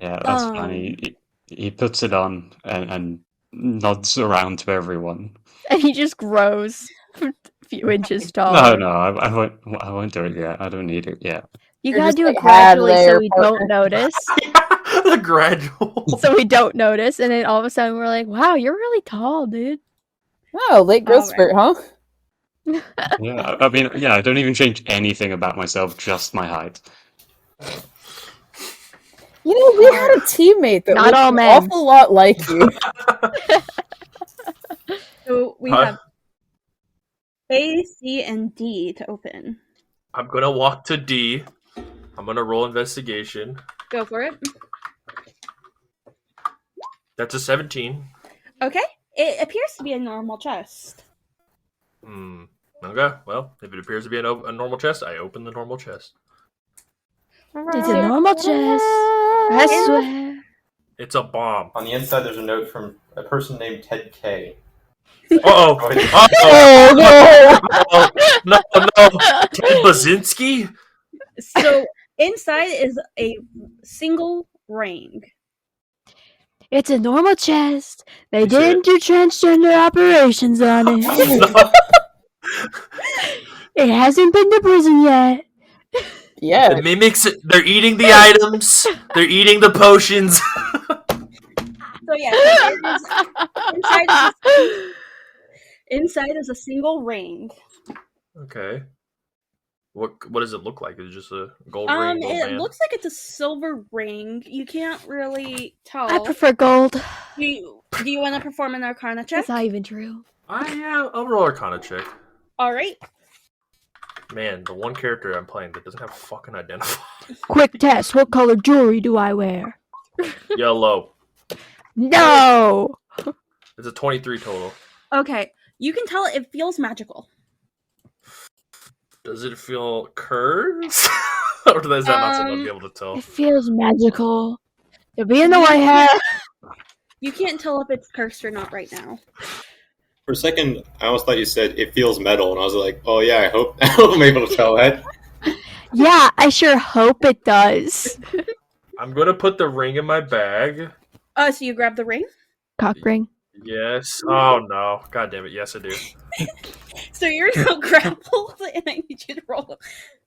Yeah, that's funny. He puts it on and nods around to everyone. And he just grows a few inches taller. No, I won't. I won't do it yet. I don't need it yet. You You're gotta just do it like, "Hi gradually there, so we partner." don't notice. The gradual. So we don't notice, and then all of a sudden we're like, "Wow, you're really tall, dude." Oh, late growth Alright. spurt, huh? Yeah, I mean, yeah, I don't even change anything about myself, just my height. You know, we had a teammate that Not looked all an men. awful lot like you. So we Huh? have A, C, and D to open. I'm gonna walk to D. I'm gonna roll investigation. Go for it. That's a 17. Okay. It appears to be a normal chest. Okay, well, if it appears to be a normal chest, I open the normal chest. It's a normal chest. I swear. It's a bomb. On the inside, there's a note from a person named Ted K. Uh-oh. Oh Oh, no, Ted Baczynski? So inside is a single ring. It's a normal chest. They You said- didn't do transgender operations on it. It hasn't been to prison yet. Yeah. The mimics, they're eating the items. They're eating the potions. So yeah, inside is a single ring. Okay. What does it look like? Is it just a gold ring? Gold It band? looks like it's a silver ring. You can't really tell. I prefer gold. Do you want to perform an Arcana check? That's not even true. Yeah, I'll roll Arcana check. All right. Man, the one character I'm playing that doesn't have fucking identify. Quick test. What color jewelry do I wear? Yellow. No. It's a 23 total. Okay. You can tell it feels magical. Does it feel curved? Or is that not something I'll be able to tell? It feels magical. To be in the white hat. You can't tell if it's cursed or not right now. For a second, I almost thought you said it feels metal, and I was like, oh yeah, I hope I'm able to tell that. Yeah, I sure hope it does. I'm gonna put the ring in my bag. So you grab the ring? Cock ring. Yes. Oh no. God damn it. Yes, I do. So you're now grappled, and I need you to roll.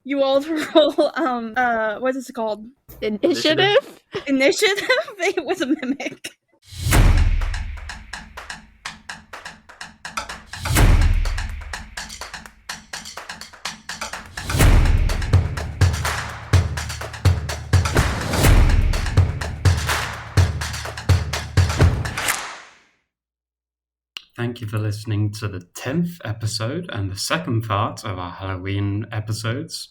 You all to roll. What is it called? Initiative? Initiative. It was a mimic. Thank you for listening to the 10th episode and the second part of our Halloween episodes.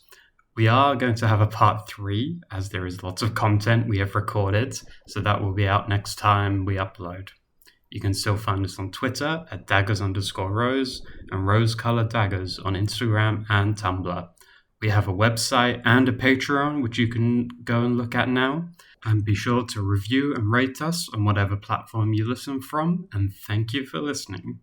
We are going to have a part 3 as there is lots of content we have recorded, so that will be out next time we upload. You can still find us on Twitter at daggers_rose and rose-colored-daggers on Instagram and Tumblr. We have a website and a Patreon, which you can go and look at now. And be sure to review and rate us on whatever platform you listen from. And thank you for listening.